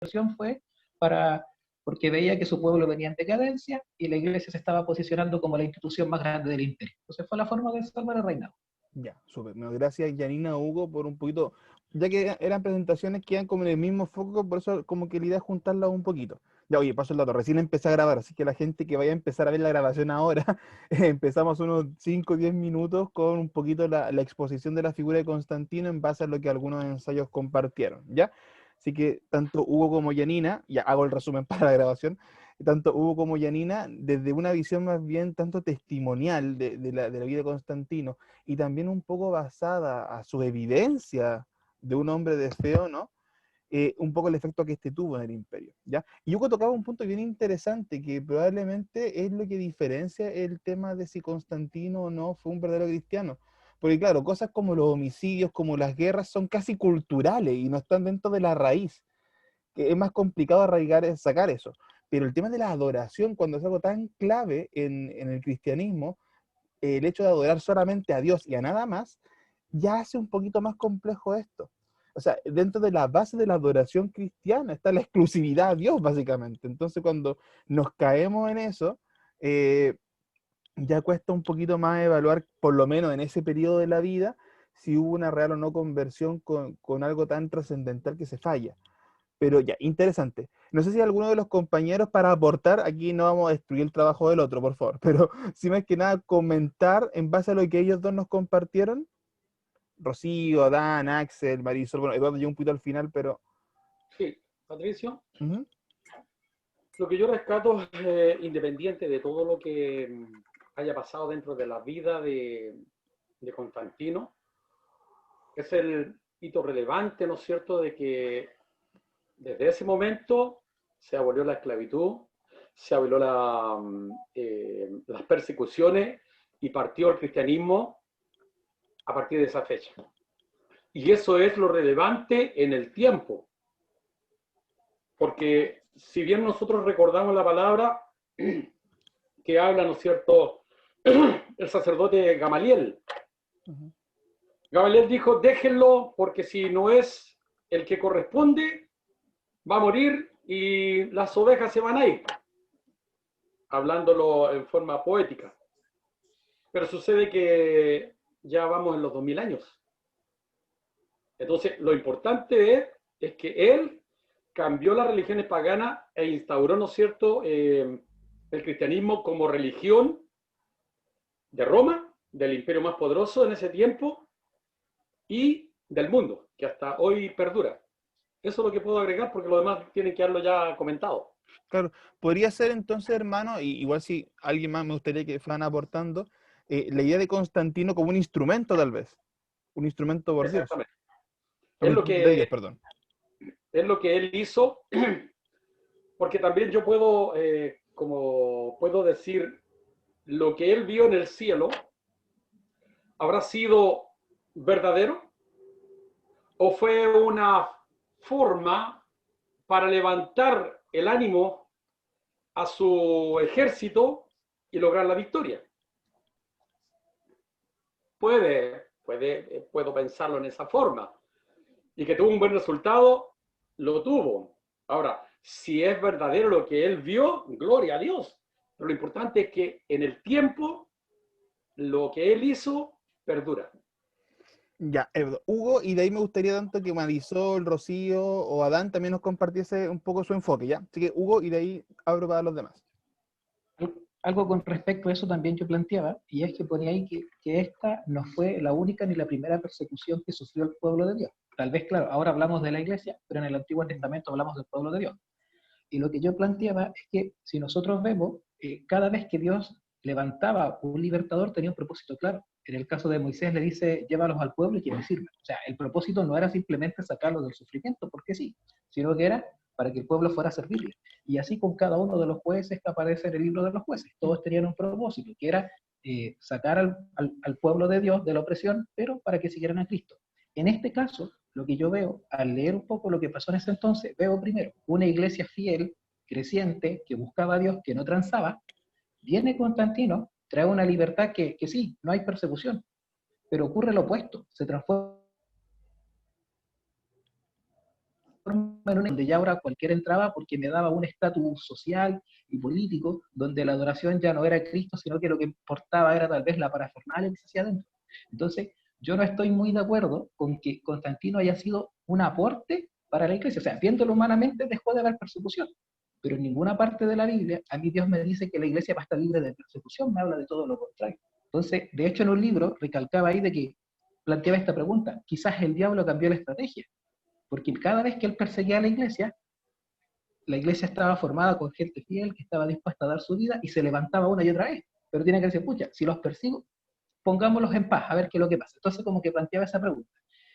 conversión fue porque veía que su pueblo venía en decadencia y la iglesia se estaba posicionando como la institución más grande del imperio. Entonces fue la forma de salvar el reinado. Ya, súper. Bueno, gracias Janina, Hugo, por un poquito, ya que eran presentaciones que iban como en el mismo foco, por eso como que la idea es juntarlas un poquito. Ya, oye, paso el dato, recién empecé a grabar, así que la gente que vaya a empezar a ver la grabación ahora, empezamos unos 5 o 10 minutos con un poquito la exposición de la figura de Constantino en base a lo que algunos ensayos compartieron, ¿ya? Así que tanto Hugo como Janina, ya hago el resumen para la grabación, tanto Hugo como Janina, desde una visión más bien tanto testimonial de la vida de Constantino, y también un poco basada a su evidencia de un hombre de feo, ¿no? Un poco el efecto que este tuvo en el imperio, ¿ya? Y Hugo tocaba un punto bien interesante, que probablemente es lo que diferencia el tema de si Constantino o no fue un verdadero cristiano. Porque claro, cosas como los homicidios, como las guerras, son casi culturales y no están dentro de la raíz, que es más complicado arraigar, sacar eso. Pero el tema de la adoración, cuando es algo tan clave en el cristianismo, el hecho de adorar solamente a Dios y a nada más, ya hace un poquito más complejo esto. O sea, dentro de la base de la adoración cristiana está la exclusividad a Dios, básicamente. Entonces, cuando nos caemos en eso, eh, ya cuesta un poquito más evaluar, por lo menos en ese periodo de la vida, si hubo una real o no conversión con algo tan trascendental que se falla. Pero ya, interesante. No sé si alguno de los compañeros para aportar, aquí no vamos a destruir el trabajo del otro, por favor, pero sí más que nada comentar en base a lo que ellos dos nos compartieron. Rocío, Adán, Axel, Marisol, bueno, Eduardo ya un poquito al final, pero... Sí, Patricio, Ujú. lo que yo rescato, independiente de todo lo que haya pasado dentro de la vida de Constantino, es el hito relevante, ¿no es cierto?, de que desde ese momento se abolió la esclavitud, se abolió las persecuciones y partió el cristianismo a partir de esa fecha. Y eso es lo relevante en el tiempo, porque si bien nosotros recordamos la palabra que habla, ¿no es cierto?, el sacerdote Gamaliel. Uh-huh. Gamaliel dijo, déjenlo porque si no es el que corresponde, va a morir y las ovejas se van a ir, hablándolo en forma poética. Pero sucede que ya vamos en los 2000 años. Entonces, lo importante es que él cambió las religiones paganas e instauró, ¿no es cierto?, el cristianismo como religión de Roma, del imperio más poderoso en ese tiempo, y del mundo, que hasta hoy perdura. Eso es lo que puedo agregar porque lo demás tienen que haberlo ya comentado. Claro, podría ser entonces, hermano, y igual si alguien más me gustaría que fueran aportando, la idea de Constantino como un instrumento, tal vez. Un instrumento por Dios. Exactamente. Un Es lo instrumento de Dios, que, perdón. es lo que él hizo, porque también yo puedo, como puedo decir, lo que él vio en el cielo habrá sido verdadero o fue una forma para levantar el ánimo a su ejército y lograr la victoria. Puedo pensarlo en esa forma. Y que tuvo un buen resultado, lo tuvo. Ahora, si es verdadero lo que él vio, gloria a Dios. Pero lo importante es que en el tiempo, lo que él hizo, perdura. Ya, Hugo, y de ahí me gustaría tanto que Marisol, Rocío o Adán también nos compartiese un poco su enfoque, ¿ya? Así que Hugo, y de ahí abro para los demás. Algo con respecto a eso también yo planteaba, y es que ponía ahí que esta no fue la única ni la primera persecución que sufrió el pueblo de Dios. Tal vez, claro, ahora hablamos de la iglesia, pero en el Antiguo Testamento hablamos del pueblo de Dios. Y lo que yo planteaba es que si nosotros vemos, cada vez que Dios levantaba un libertador tenía un propósito claro. En el caso de Moisés le dice, llévalos al pueblo y que me sirvan. O sea, el propósito no era simplemente sacarlos del sufrimiento, porque sí, sino que era para que el pueblo fuera a servirle. Y así con cada uno de los jueces que aparece en el libro de los jueces. Todos tenían un propósito, que era sacar al pueblo de Dios de la opresión, pero para que siguieran a Cristo. En este caso, lo que yo veo, al leer un poco lo que pasó en ese entonces, veo primero una iglesia fiel, creciente, que buscaba a Dios, que no transaba. Viene Constantino, trae una libertad que sí, no hay persecución, pero ocurre lo opuesto, se transforma en una donde ya ahora cualquiera entraba porque me daba un estatus social y político, donde la adoración ya no era Cristo, sino que lo que importaba era tal vez la parafernalia que se hacía dentro. Entonces, yo no estoy muy de acuerdo con que Constantino haya sido un aporte para la iglesia. O sea, viéndolo humanamente, dejó de haber persecución. Pero en ninguna parte de la Biblia, a mí Dios me dice que la iglesia va a estar libre de persecución, me habla de todo lo contrario. Entonces, de hecho, en un libro recalcaba ahí de que planteaba esta pregunta: quizás el diablo cambió la estrategia, porque cada vez que él perseguía a la iglesia estaba formada con gente fiel que estaba dispuesta a dar su vida y se levantaba una y otra vez. Pero tiene que decir, pucha, si los persigo, pongámoslos en paz, a ver qué es lo que pasa. Entonces, como que planteaba esa pregunta.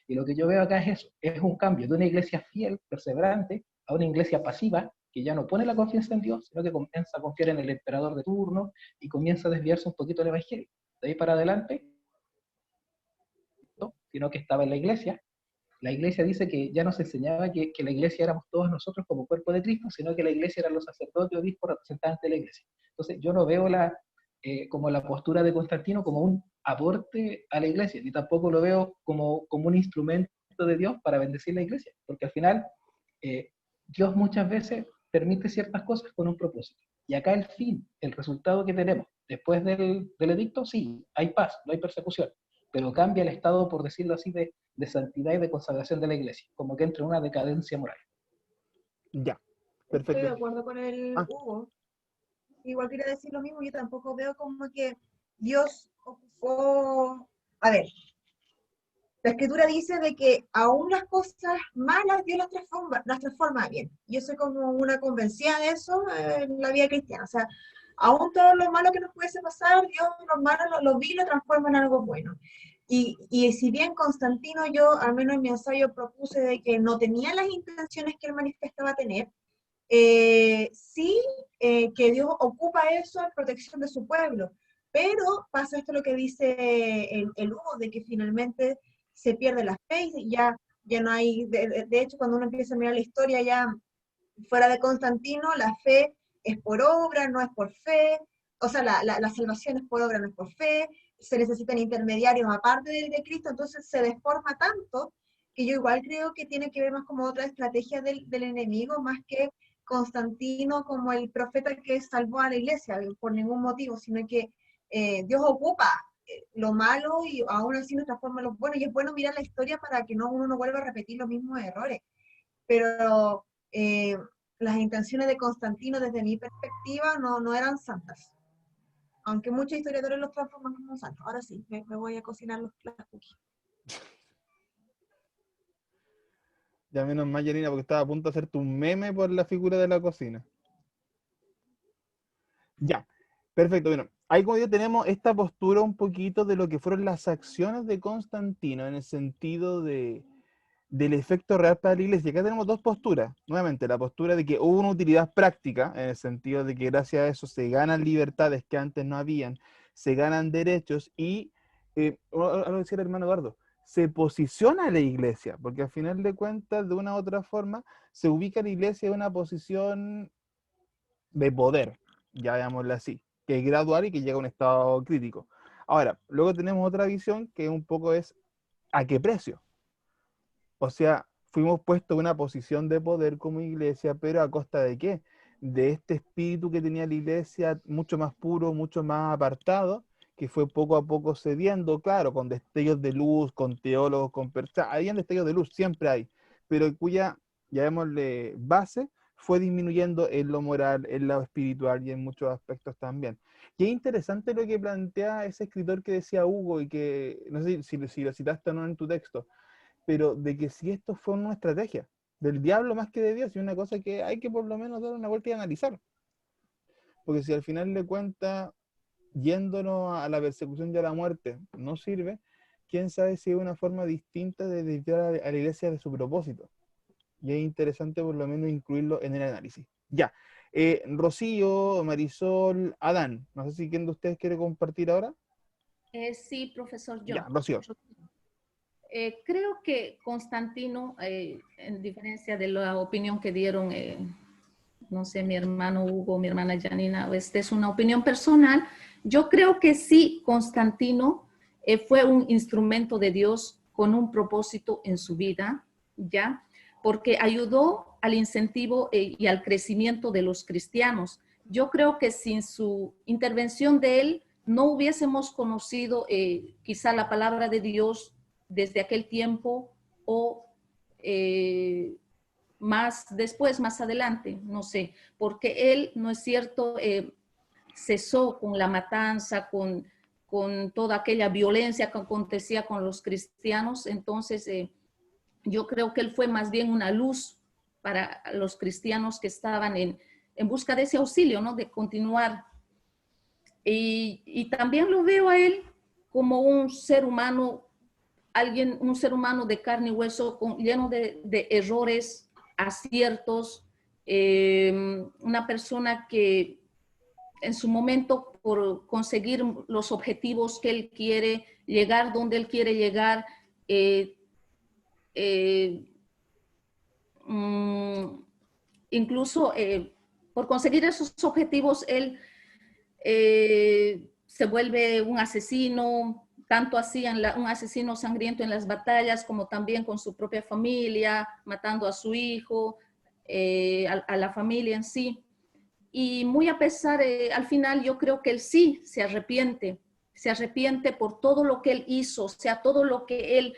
Y lo que yo veo acá es eso, es un cambio de una iglesia fiel, perseverante, a una iglesia pasiva, que ya no pone la confianza en Dios, sino que comienza a confiar en el emperador de turno y comienza a desviarse un poquito del evangelio. De ahí para adelante, ¿no? Sino que estaba en la iglesia. La iglesia dice que ya no se enseñaba que la iglesia éramos todos nosotros como cuerpo de Cristo, sino que la iglesia eran los sacerdotes, obispos, representantes de la iglesia. Entonces, yo no veo como la postura de Constantino como un aporte a la iglesia, ni tampoco lo veo como un instrumento de Dios para bendecir la iglesia, porque al final Dios muchas veces permite ciertas cosas con un propósito. Y acá el fin, el resultado que tenemos después del edicto, sí, hay paz, no hay persecución, pero cambia el estado, por decirlo así, de santidad y de consagración de la iglesia, como que entra en una decadencia moral. Ya, Estoy de perfecto. acuerdo con el Ah. Hugo. Igual quería decir lo mismo, yo tampoco veo como que Dios ocupó... A ver, la escritura dice de que aún las cosas malas Dios las transforma bien. Yo soy como una convencida de eso en la vida cristiana. O sea, aún todo lo malo que nos pudiese pasar, Dios lo malo lo vi y lo transforma en algo bueno. Y si bien Constantino, yo al menos en mi ensayo propuse de que no tenía las intenciones que él manifestaba tener, sí que Dios ocupa eso en protección de su pueblo. Pero pasa esto lo que dice el Hugo, de que finalmente se pierde la fe y ya no hay, de hecho cuando uno empieza a mirar la historia ya fuera de Constantino, la fe es por obra, no es por fe, o sea, la salvación es por obra, no es por fe, se necesitan intermediarios aparte de Cristo, entonces se deforma tanto que yo igual creo que tiene que ver más como otra estrategia del enemigo, más que Constantino como el profeta que salvó a la iglesia por ningún motivo, sino que Dios ocupa lo malo y aún así nos transforma en lo bueno, y es bueno mirar la historia para que uno no vuelva a repetir los mismos errores. Pero las intenciones de Constantino desde mi perspectiva no eran santas. Aunque muchos historiadores los transforman como santos. Ahora sí, me voy a cocinar las cookies. Ya menos mal, Janina, porque estaba a punto de hacerte un meme por la figura de la cocina. Ya, perfecto. Bueno, ahí como ya tenemos esta postura un poquito de lo que fueron las acciones de Constantino en el sentido del efecto real para la iglesia. Acá tenemos dos posturas. Nuevamente, la postura de que hubo una utilidad práctica, en el sentido de que gracias a eso se ganan libertades que antes no habían, se ganan derechos y, algo decía el hermano Eduardo, se posiciona a la iglesia, porque al final de cuentas, de una u otra forma, se ubica la iglesia en una posición de poder, ya llamémoslo así, que es gradual y que llega a un estado crítico. Ahora, luego tenemos otra visión que un poco es ¿a qué precio? O sea, fuimos puestos en una posición de poder como iglesia, pero ¿a costa de qué? De este espíritu que tenía la iglesia, mucho más puro, mucho más apartado, que fue poco a poco cediendo, claro, con destellos de luz, con teólogos, con personas, habían destellos de luz, siempre hay, pero cuya, llamémosle, base fue disminuyendo en lo moral, en lo espiritual y en muchos aspectos también. Y es interesante lo que plantea ese escritor que decía Hugo, y que, no sé si lo citaste o no en tu texto, pero de que si esto fue una estrategia del diablo más que de Dios, y una cosa que hay que por lo menos dar una vuelta y analizar. Porque si al final de cuentas, yéndonos a la persecución y a la muerte, no sirve, quién sabe si es una forma distinta de desviar a la iglesia de su propósito. Y es interesante por lo menos incluirlo en el análisis. Ya. Rocío, Marisol, Adán, no sé si quién de ustedes quiere compartir ahora. Sí, profesor, Ya, yo. Rocío. Creo que Constantino, en diferencia de la opinión que dieron, no sé, mi hermano Hugo, mi hermana Janina, esta es una opinión personal, yo creo que sí, Constantino fue un instrumento de Dios con un propósito en su vida, ¿ya? porque ayudó al incentivo y al crecimiento de los cristianos. Yo creo que sin su intervención de él, no hubiésemos conocido quizá la palabra de Dios desde aquel tiempo o más después, más adelante, no sé, porque él, no es cierto, cesó con la matanza, con toda aquella violencia que acontecía con los cristianos. Entonces, yo creo que él fue más bien una luz para los cristianos que estaban en busca de ese auxilio, ¿no? De continuar. Y también lo veo a él como un ser humano, un ser humano de carne y hueso, lleno de errores, aciertos, una persona que en su momento, por conseguir los objetivos que él quiere, llegar donde él quiere llegar, incluso por conseguir esos objetivos, él se vuelve un asesino, tanto así un asesino sangriento en las batallas, como también con su propia familia, matando a su hijo, a la familia en sí. Y muy a pesar, al final yo creo que él sí se arrepiente por todo lo que él hizo, o sea, todo lo que él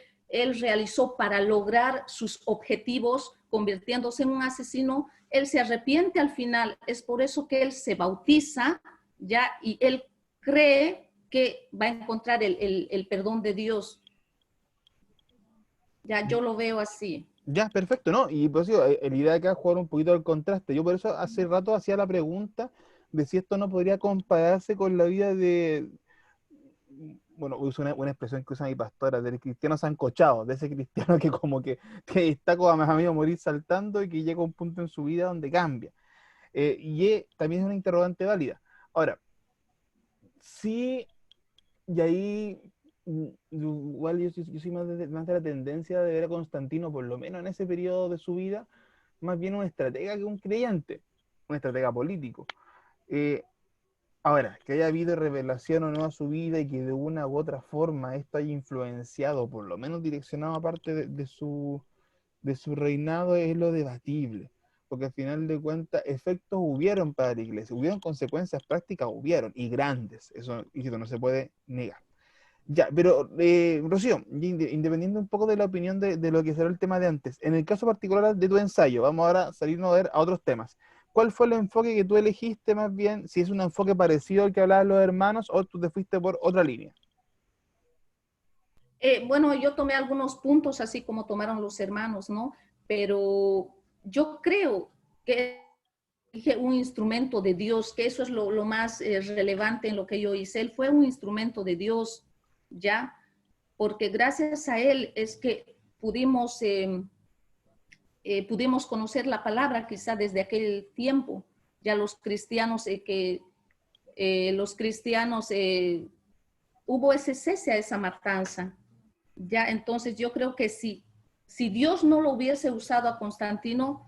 realizó para lograr sus objetivos, convirtiéndose en un asesino. Él se arrepiente al final. Es por eso que él se bautiza, ya, y él cree que va a encontrar el perdón de Dios. Ya, yo lo veo así. Ya, perfecto, ¿no? Y pues digo, la idea de acá es jugar un poquito al contraste. Yo por eso hace rato hacía la pregunta de si esto no podría compararse con la vida de, bueno, uso una expresión que usa mi pastora, del cristiano sancochado, de ese cristiano que como que está como a medio morir saltando y que llega a un punto en su vida donde cambia. También es una interrogante válida. Ahora, sí, y ahí igual yo soy más de la tendencia de ver a Constantino, por lo menos en ese periodo de su vida, más bien un estratega que un creyente, un estratega político. Eh, Ahora, que haya habido revelación o no a su vida y que de una u otra forma esto haya influenciado, por lo menos direccionado a parte de su reinado, es lo debatible. Porque al final de cuentas, efectos hubieron para la iglesia, hubieron consecuencias prácticas, hubieron, y grandes, eso no se puede negar. Ya, pero Rocío, independiente un poco de la opinión de lo que será el tema de antes, en el caso particular de tu ensayo, vamos ahora a salirnos a ver a otros temas. ¿Cuál fue el enfoque que tú elegiste más bien? Si es un enfoque parecido al que hablaban los hermanos o tú te fuiste por otra línea. Bueno, yo tomé algunos puntos así como tomaron los hermanos, ¿no? Pero yo creo que dije un instrumento de Dios, que eso es lo más relevante en lo que yo hice. Él fue un instrumento de Dios, ¿ya? Porque gracias a él es que pudimos conocer la palabra quizá desde aquel tiempo. Ya los cristianos, hubo ese cese a esa matanza. Ya, entonces yo creo que si Dios no lo hubiese usado a Constantino,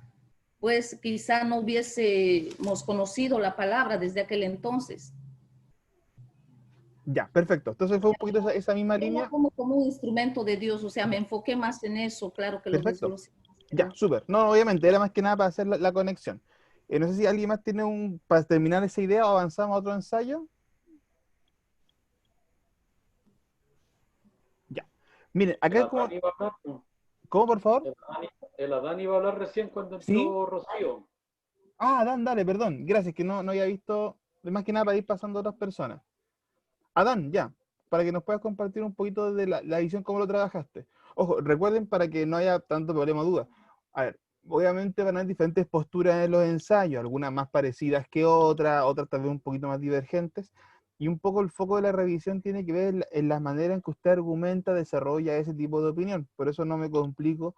pues quizá no hubiésemos conocido la palabra desde aquel entonces. Ya, perfecto. Entonces fue un poquito esa misma línea. Como un instrumento de Dios, o sea, me enfoqué más en eso, claro que lo Perfecto. desglosé. Ya, súper. No, obviamente, era más que nada para hacer la conexión. No sé si alguien más tiene para terminar esa idea o avanzamos a otro ensayo. Ya. Miren, acá como... ¿Cómo, por favor? El Adán iba a hablar recién cuando entró ¿Sí? Rocío. Ah, Adán, dale, perdón. Gracias, que no había visto, más que nada para ir pasando a otras personas. Adán, ya, para que nos puedas compartir un poquito de la visión, cómo lo trabajaste. Ojo, recuerden para que no haya tanto problema o duda. A ver, obviamente van a haber diferentes posturas en los ensayos, algunas más parecidas que otras tal vez un poquito más divergentes, y un poco el foco de la revisión tiene que ver en la manera en que usted argumenta, desarrolla ese tipo de opinión. Por eso no me complico,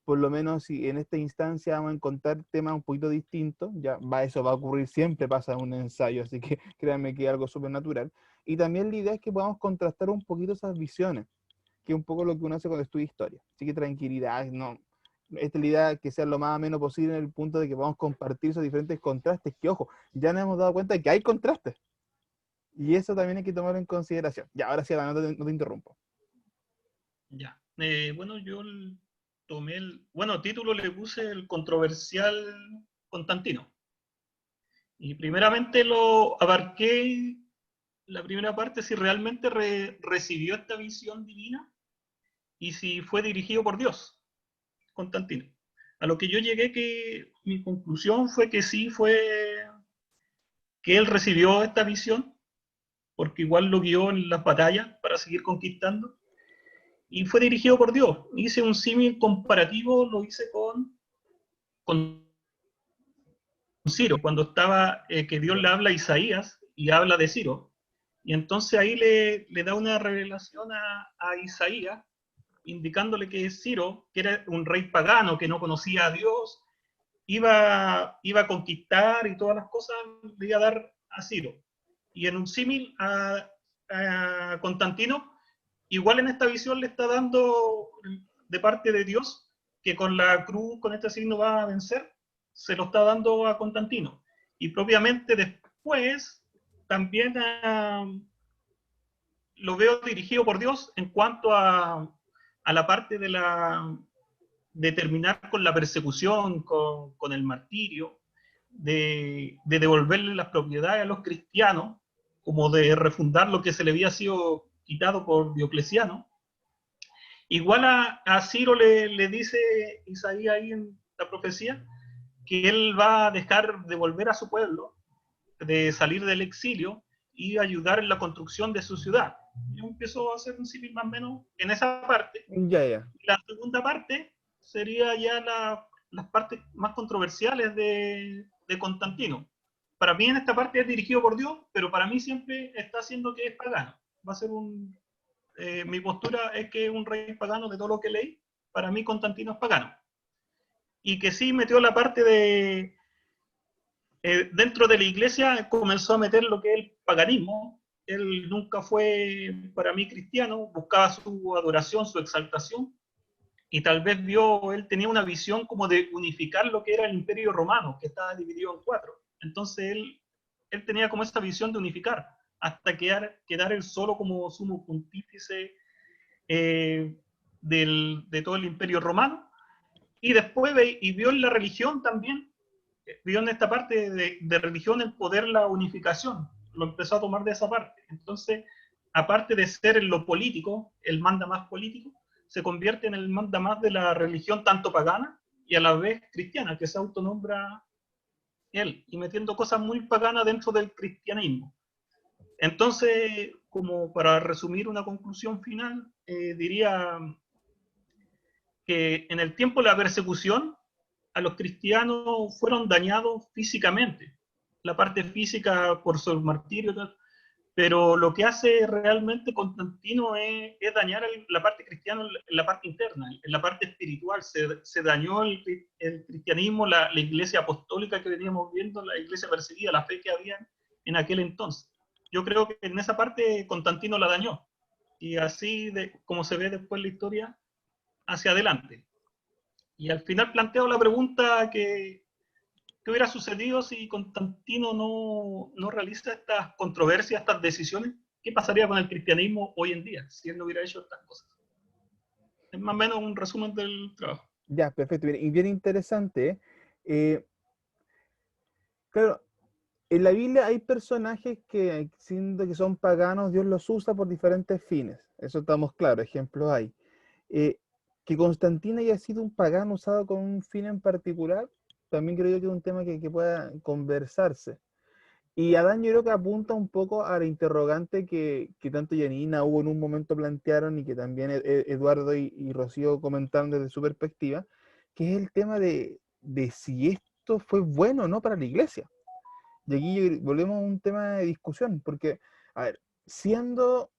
por lo menos si en esta instancia vamos a encontrar temas un poquito distintos, eso va a ocurrir siempre, pasa en un ensayo, así que créanme que es algo súper natural. Y también la idea es que podamos contrastar un poquito esas visiones, que es un poco lo que uno hace cuando estudia historia. Así que tranquilidad, no. Esta es la idea que sea lo más ameno posible en el punto de que podamos compartir esos diferentes contrastes, que ojo, ya nos hemos dado cuenta de que hay contrastes. Y eso también hay que tomarlo en consideración. Ya, ahora sí, no te interrumpo. Ya. Bueno, yo tomé bueno, título le puse el controversial Constantino. Y primeramente lo abarqué la primera parte, si realmente recibió esta visión divina y si fue dirigido por Dios, Constantino. A lo que yo llegué, que mi conclusión fue que sí fue, que él recibió esta visión, porque igual lo guió en las batallas para seguir conquistando, y fue dirigido por Dios. Hice un símil comparativo, lo hice con Ciro, cuando estaba, que Dios le habla a Isaías y habla de Ciro. Y entonces ahí le da una revelación a Isaías, indicándole que Ciro, que era un rey pagano que no conocía a Dios, iba a conquistar y todas las cosas le iba a dar a Ciro. Y en un símil a Constantino, igual en esta visión le está dando de parte de Dios, que con la cruz, con este signo va a vencer, se lo está dando a Constantino. Y propiamente después también lo veo dirigido por Dios en cuanto a la parte de terminar con la persecución, con el martirio, de devolverle las propiedades a los cristianos, como de refundar lo que se le había sido quitado por Diocleciano. Igual a Ciro le dice Isaías ahí en la profecía que él va a dejar de volver a su pueblo, de salir del exilio y ayudar en la construcción de su ciudad. Yo empiezo a hacer un símil más o menos en esa parte. Ya. La segunda parte sería ya las partes más controversiales de Constantino. Para mí en esta parte es dirigido por Dios, pero para mí siempre está haciendo que es pagano. Va a ser mi postura es que es un rey pagano de todo lo que leí. Para mí Constantino es pagano. Y que sí metió la parte de... dentro de la iglesia comenzó a meter lo que es el paganismo. Él nunca fue, para mí, cristiano, buscaba su adoración, su exaltación, y tal vez él tenía una visión como de unificar lo que era el Imperio Romano, que estaba dividido en 4. Entonces él tenía como esta visión de unificar, hasta quedar él solo como sumo pontífice de todo el Imperio Romano, y después vio en la religión también, vio en esta parte de religión el poder, la unificación, lo empezó a tomar de esa parte. Entonces, aparte de ser en lo político, el manda más político, se convierte en el manda más de la religión tanto pagana y a la vez cristiana, que se autonombra él, y metiendo cosas muy paganas dentro del cristianismo. Entonces, como para resumir una conclusión final, diría que en el tiempo de la persecución, a los cristianos fueron dañados físicamente, la parte física por su martirio, pero lo que hace realmente Constantino es dañar la parte cristiana, la parte interna, en la parte espiritual. Se dañó el cristianismo, la iglesia apostólica que veníamos viendo, la iglesia perseguida, la fe que había en aquel entonces. Yo creo que en esa parte Constantino la dañó, y así como se ve después la historia, hacia adelante. Y al final planteo la pregunta ¿qué hubiera sucedido si Constantino no realiza estas controversias, estas decisiones? ¿Qué pasaría con el cristianismo hoy en día si él no hubiera hecho estas cosas? Es más o menos un resumen del trabajo. Ya, perfecto. Y bien interesante. Claro, en la Biblia hay personajes que, siendo que son paganos, Dios los usa por diferentes fines. Eso estamos claros, ejemplos hay. Que Constantino haya sido un pagano usado con un fin en particular, también creo yo que es un tema que pueda conversarse. Y Adán yo creo que apunta un poco a la interrogante que tanto Janina, Hugo en un momento plantearon y que también Eduardo y Rocío comentaron desde su perspectiva, que es el tema de si esto fue bueno o no para la iglesia. Y aquí volvemos a un tema de discusión, porque, a ver, siendo,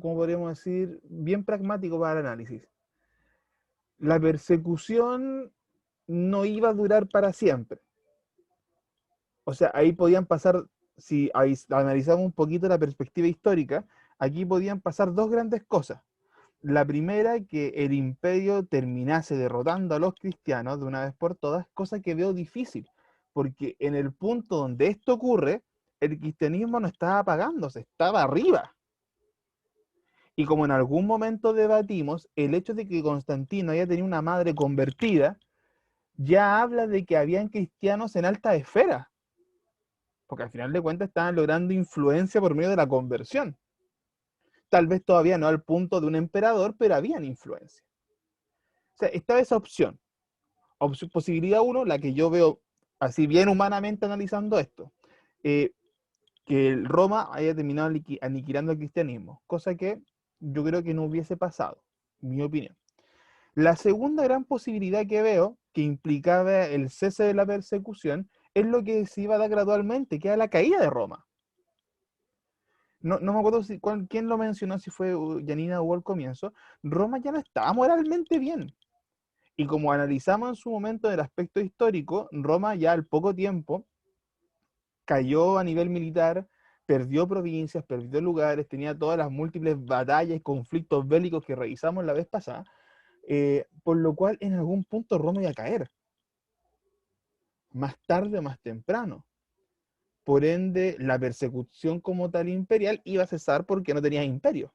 como podríamos decir, bien pragmático para el análisis, la persecución no iba a durar para siempre. O sea, ahí podían pasar, si analizamos un poquito la perspectiva histórica, aquí podían pasar dos grandes cosas. La primera, que el imperio terminase derrotando a los cristianos de una vez por todas, cosa que veo difícil, porque en el punto donde esto ocurre, el cristianismo no estaba apagándose, estaba arriba. Y como en algún momento debatimos, el hecho de que Constantino haya tenido una madre convertida, ya habla de que habían cristianos en alta esfera, porque al final de cuentas estaban logrando influencia por medio de la conversión. Tal vez todavía no al punto de un emperador, pero habían influencia. O sea, estaba esa opción. Posibilidad uno, la que yo veo así bien humanamente analizando esto, que Roma haya terminado aniquilando el cristianismo, cosa que yo creo que no hubiese pasado, en mi opinión. La segunda gran posibilidad que veo, que implicaba el cese de la persecución, es lo que se iba a dar gradualmente, que era la caída de Roma. No me acuerdo quién lo mencionó, si fue Janina o al comienzo. Roma ya no estaba moralmente bien. Y como analizamos en su momento el aspecto histórico, Roma ya al poco tiempo cayó a nivel militar, perdió provincias, perdió lugares, tenía todas las múltiples batallas y conflictos bélicos que revisamos la vez pasada, por lo cual en algún punto Roma iba a caer, más tarde o más temprano. Por ende, la persecución como tal imperial iba a cesar porque no tenía imperio.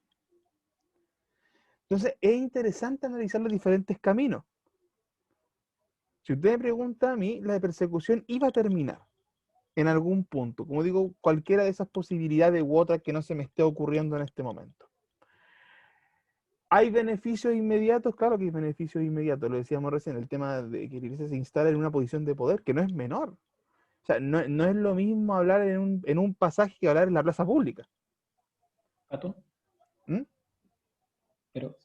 Entonces, es interesante analizar los diferentes caminos. Si usted me pregunta a mí, la persecución iba a terminar en algún punto. Como digo, cualquiera de esas posibilidades u otras que no se me esté ocurriendo en este momento. ¿Hay beneficios inmediatos? Claro que hay beneficios inmediatos. Lo decíamos recién, el tema de que la iglesia se instale en una posición de poder, que no es menor. O sea, no es lo mismo hablar en un pasaje que hablar en la plaza pública. ¿Pato? ¿Mm? Pero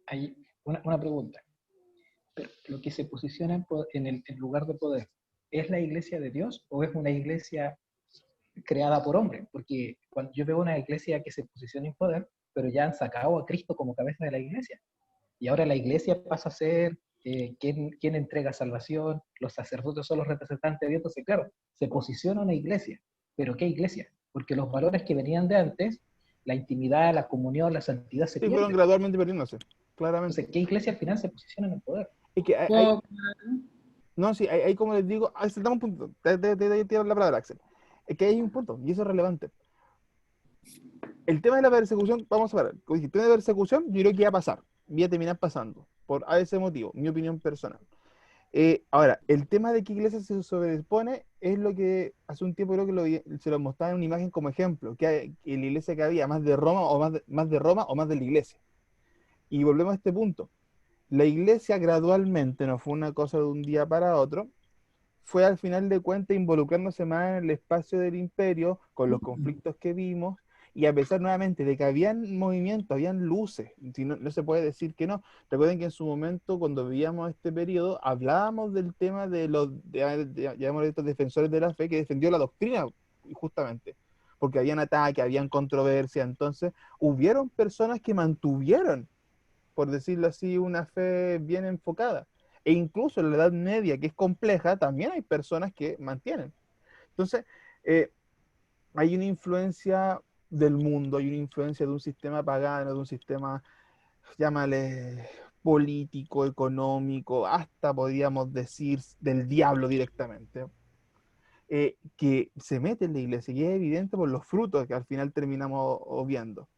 hay una pregunta. Pero lo que se posiciona en el lugar de poder, ¿es la iglesia de Dios o es una iglesia creada por hombres? Porque cuando yo veo una iglesia que se posiciona en poder, pero ya han sacado a Cristo como cabeza de la iglesia. Y ahora la iglesia pasa a ser quien entrega salvación, los sacerdotes son los representantes de Dios. Entonces, claro, se posiciona una iglesia. ¿Pero qué iglesia? Porque los valores que venían de antes, la intimidad, la comunión, la santidad se Sí, fueron pierden. gradualmente perdiéndose, claramente. Entonces, ¿qué iglesia al final se posiciona en el poder? Es que no, sí, hay como les digo, dame un punto, te doy la palabra, Axel. Es que hay un punto, y eso es relevante. El tema de la persecución, vamos a ver, el tema de persecución, yo creo que iba a pasar, iba a terminar pasando, por a ese motivo, mi opinión personal. Ahora, el tema de que iglesia se sobrepone es lo que hace un tiempo creo que se lo mostraba en una imagen como ejemplo, que la iglesia que había más de Roma o más de Roma o más de la iglesia. Y volvemos a este punto. La iglesia gradualmente, no fue una cosa de un día para otro, fue al final de cuentas involucrándose más en el espacio del imperio, con los conflictos que vimos, y a pesar nuevamente de que habían movimientos, habían luces, si no se puede decir que no. Recuerden que en su momento, cuando veíamos este periodo, hablábamos del tema de llamamos estos defensores de la fe, que defendió la doctrina, justamente, porque habían ataques, habían controversia. Entonces, hubieron personas que mantuvieron, por decirlo así, una fe bien enfocada. E incluso en la Edad Media, que es compleja, también hay personas que mantienen. Entonces, hay una influencia del mundo, hay una influencia de un sistema pagano, de un sistema, llámale, político, económico, hasta podríamos decir del diablo directamente, que se mete en la iglesia y es evidente por los frutos que al final terminamos obviando.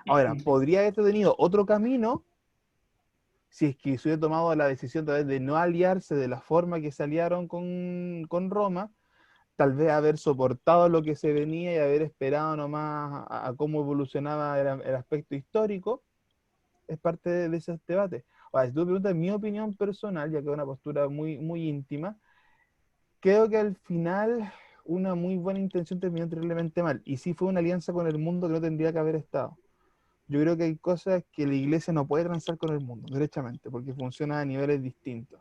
Ahora, podría haber tenido otro camino si es que se hubiera tomado la decisión tal vez de no aliarse de la forma que se aliaron con Roma, tal vez haber soportado lo que se venía y haber esperado nomás a cómo evolucionaba el aspecto histórico, es parte de ese debate. Ahora, si tú me preguntas mi opinión personal, ya que es una postura muy, muy íntima, creo que al final una muy buena intención terminó terriblemente mal, y sí fue una alianza con el mundo que no tendría que haber estado. Yo creo que hay cosas que la iglesia no puede transar con el mundo, derechamente, porque funciona a niveles distintos.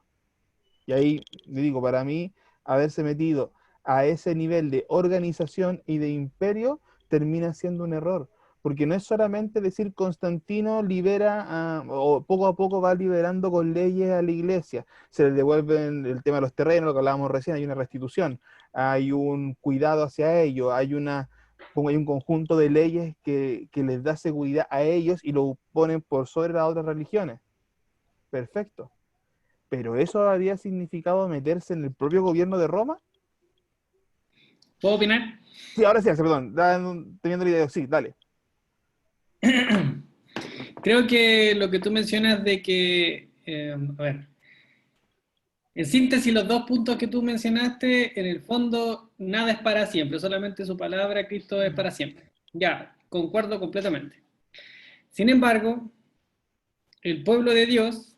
Y ahí, le digo, para mí, haberse metido a ese nivel de organización y de imperio termina siendo un error. Porque no es solamente decir Constantino libera, o poco a poco va liberando con leyes a la iglesia. Se le devuelven el tema de los terrenos, lo que hablábamos recién, hay una restitución, hay un cuidado hacia ello, hay un conjunto de leyes que les da seguridad a ellos y lo ponen por sobre las otras religiones. Perfecto. ¿Pero eso habría significado meterse en el propio gobierno de Roma? ¿Puedo opinar? Sí, ahora sí, perdón, teniendo la idea, sí, dale. Creo que lo que tú mencionas de que, a ver, en síntesis, los dos puntos que tú mencionaste, en el fondo, nada es para siempre, solamente su palabra, Cristo, es para siempre. Ya, concuerdo completamente. Sin embargo, el pueblo de Dios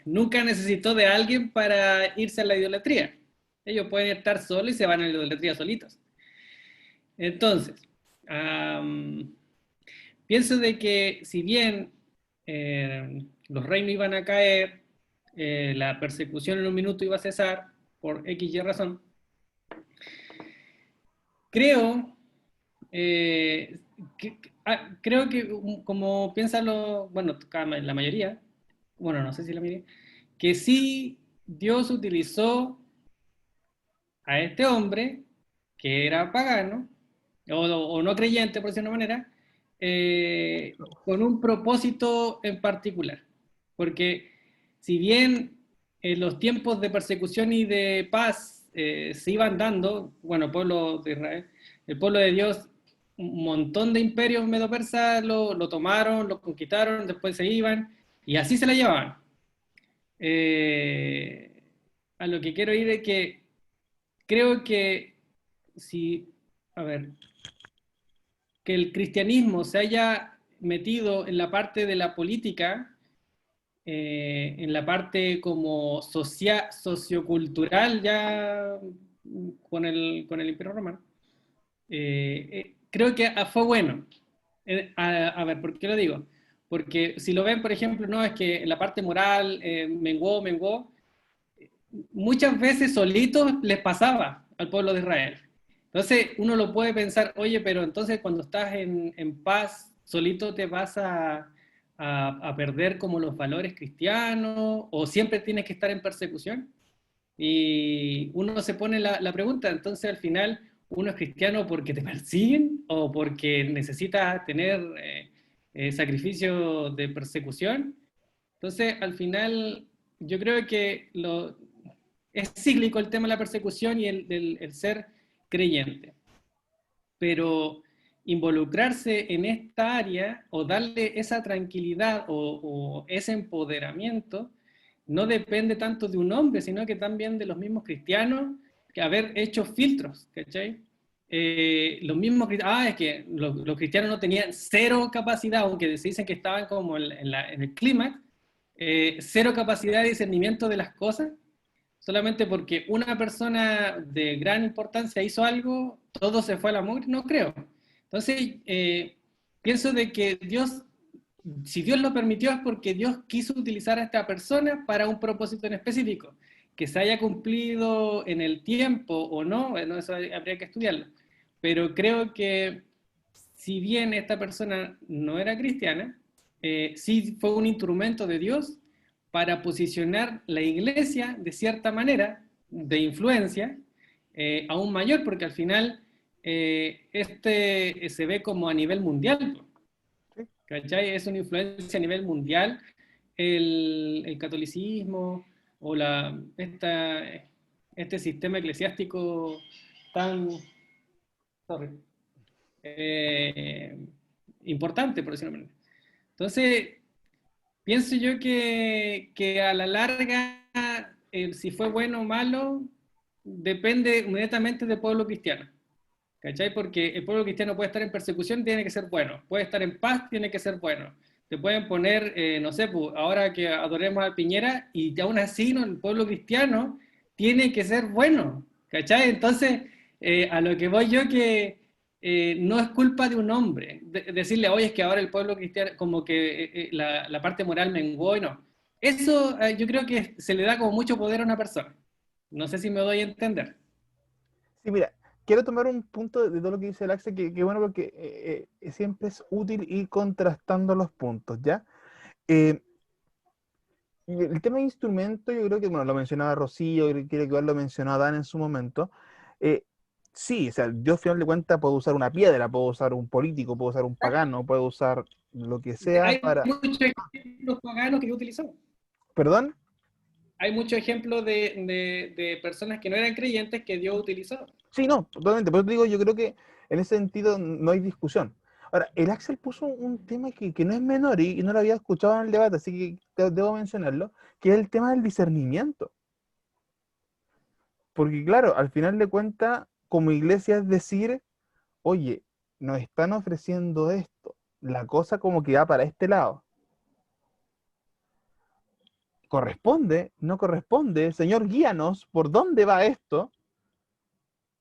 nunca necesitó de alguien para irse a la idolatría. Ellos pueden estar solos y se van a la idolatría solitos. Entonces, pienso de que si bien los reinos iban a caer, la persecución en un minuto iba a cesar por X y razón, creo creo que como piensan bueno, la mayoría, bueno, no sé si la mayoría, que sí Dios utilizó a este hombre, que era pagano, o no creyente, por decirlo de una manera, con un propósito en particular. Porque si bien en los tiempos de persecución y de paz se iban dando, bueno, el pueblo de Israel, el pueblo de Dios, un montón de imperios medo-persas lo tomaron, lo conquistaron, después se iban, y así se la llevaban. A lo que quiero ir es que creo que a ver, que el cristianismo se haya metido en la parte de la política, en la parte como sociocultural ya con el Imperio Romano, creo que fue bueno. A ver, ¿por qué lo digo? Porque si lo ven, por ejemplo, no es que en la parte moral menguó, muchas veces solitos les pasaba al pueblo de Israel. Entonces uno lo puede pensar, oye, pero entonces cuando estás en paz, solito te vas a perder como los valores cristianos, o siempre tienes que estar en persecución. Y uno se pone la pregunta, entonces al final, ¿uno es cristiano porque te persiguen o porque necesitas tener sacrificio de persecución? Entonces, al final, yo creo que es cíclico el tema de la persecución y el ser creyente. Pero involucrarse en esta área o darle esa tranquilidad o ese empoderamiento no depende tanto de un hombre, sino que también de los mismos cristianos, que haber hecho filtros, ¿cachai? Los mismos es que los cristianos no tenían cero capacidad, aunque se dicen que estaban como en el clímax, cero capacidad de discernimiento de las cosas, solamente porque una persona de gran importancia hizo algo, todo se fue a la mugre, no creo. Entonces, pienso de que Dios, si Dios lo permitió es porque Dios quiso utilizar a esta persona para un propósito en específico. Que se haya cumplido en el tiempo o no, bueno, eso habría que estudiarlo. Pero creo que si bien esta persona no era cristiana, sí fue un instrumento de Dios para posicionar la iglesia de cierta manera, de influencia, aún mayor, porque al final se ve como a nivel mundial. ¿Cachai? Es una influencia a nivel mundial el catolicismo o este sistema eclesiástico tan importante, por decirlo así. Entonces, pienso yo que a la larga, si fue bueno o malo, depende inmediatamente del pueblo cristiano. ¿Cachai? Porque el pueblo cristiano puede estar en persecución, tiene que ser bueno. Puede estar en paz, tiene que ser bueno. Te pueden poner, no sé, pues, ahora que adoremos a Piñera, y aún así el pueblo cristiano tiene que ser bueno. ¿Cachai? Entonces, a lo que voy yo que no es culpa de un hombre. Decirle, oye, es que ahora el pueblo cristiano, como que la parte moral menguó y no. Eso yo creo que se le da como mucho poder a una persona. No sé si me doy a entender. Sí, mira, quiero tomar un punto de todo lo que dice el Axel, que bueno, porque siempre es útil ir contrastando los puntos, ¿ya? El tema de instrumento, yo creo que, bueno, lo mencionaba Rocío, creo que igual lo mencionó Dan en su momento. Sí, o sea, Dios, al final de cuentas, puede usar una piedra, puede usar un político, puede usar un pagano, puede usar lo que sea Hay para... muchos ejemplos paganos que yo utilizó. ¿Perdón? Hay muchos ejemplos de personas que no eran creyentes que Dios utilizó. Sí, no, totalmente. Por eso digo, yo creo que en ese sentido no hay discusión. Ahora, el Axel puso un tema que no es menor y no lo había escuchado en el debate, así que debo mencionarlo, que es el tema del discernimiento. Porque claro, al final de cuentas, como iglesia es decir, oye, nos están ofreciendo esto, la cosa como que va para este lado. ¿Corresponde? ¿No corresponde? Señor, guíanos, ¿por dónde va esto?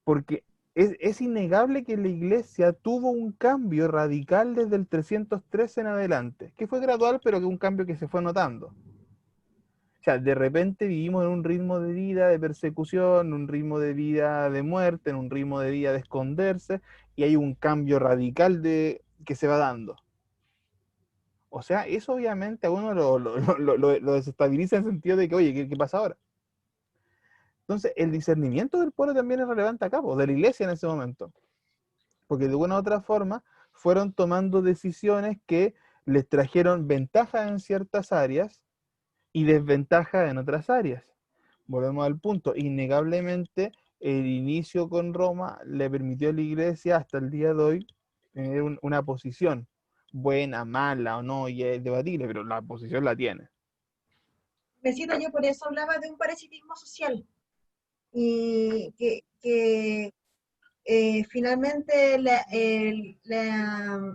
Porque es innegable que la iglesia tuvo un cambio radical desde el 313 en adelante, que fue gradual, pero que un cambio que se fue notando. O sea, de repente vivimos en un ritmo de vida de persecución, un ritmo de vida de muerte, en un ritmo de vida de esconderse, y hay un cambio radical que se va dando. O sea, eso obviamente a uno lo desestabiliza en el sentido de que, oye, ¿qué pasa ahora? Entonces, el discernimiento del pueblo también es relevante acá, pues, de la iglesia en ese momento. Porque de una u otra forma fueron tomando decisiones que les trajeron ventaja en ciertas áreas y desventaja en otras áreas. Volvemos al punto, innegablemente el inicio con Roma le permitió a la iglesia hasta el día de hoy tener una posición, buena, mala o no, y es debatible, pero la posición la tiene. Besito, yo por eso hablaba de un parasitismo social. Y que finalmente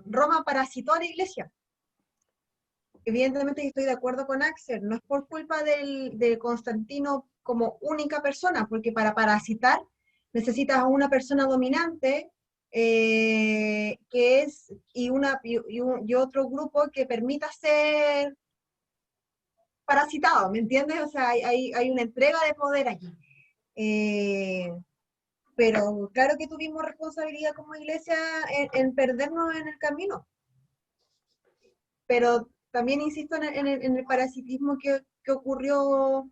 Roma parasitó a la iglesia. Evidentemente estoy de acuerdo con Axel, no es por culpa de Constantino como única persona, porque para parasitar necesitas a una persona dominante y otro grupo que permita ser parasitado, ¿me entiendes? O sea, hay una entrega de poder aquí. Pero claro que tuvimos responsabilidad como iglesia en perdernos en el camino. Pero también insisto en el parasitismo que ocurrió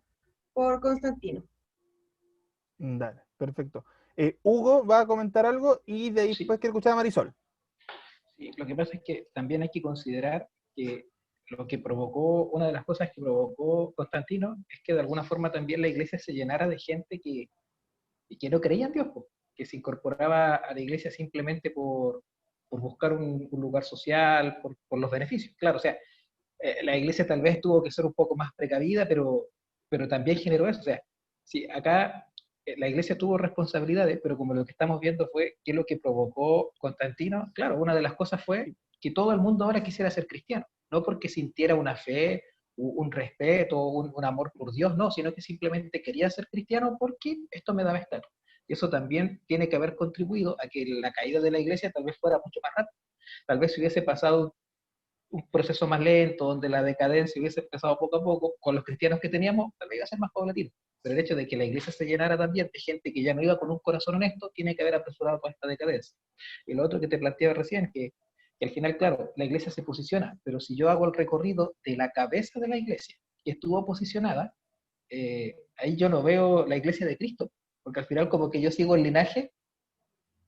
por Constantino. Dale, perfecto. Hugo va a comentar algo y de ahí Sí. después quiero escuchar a Marisol. Sí, lo que pasa es que también hay que considerar que lo que provocó, una de las cosas que provocó Constantino es que de alguna forma también la iglesia se llenara de gente que no creía en Dios, po, que se incorporaba a la iglesia simplemente por buscar un lugar social, por los beneficios. Claro, o sea, la iglesia tal vez tuvo que ser un poco más precavida, pero también generó eso. O sea, sí, acá la iglesia tuvo responsabilidades, pero como lo que estamos viendo fue qué es lo que provocó Constantino, claro, una de las cosas fue que todo el mundo ahora quisiera ser cristiano, no porque sintiera una fe, un respeto, un amor por Dios, no, sino que simplemente quería ser cristiano porque esto me daba estatus. Y eso también tiene que haber contribuido a que la caída de la iglesia tal vez fuera mucho más rápida. Tal vez si hubiese pasado un proceso más lento, donde la decadencia hubiese empezado poco a poco, con los cristianos que teníamos, tal vez iba a ser más paulatino. Pero el hecho de que la iglesia se llenara también de gente que ya no iba con un corazón honesto, tiene que haber apresurado toda esta decadencia. Y lo otro que te planteaba recién, que al final, claro, la iglesia se posiciona, pero si yo hago el recorrido de la cabeza de la iglesia, que estuvo posicionada, ahí yo no veo la iglesia de Cristo, porque al final como que yo sigo el linaje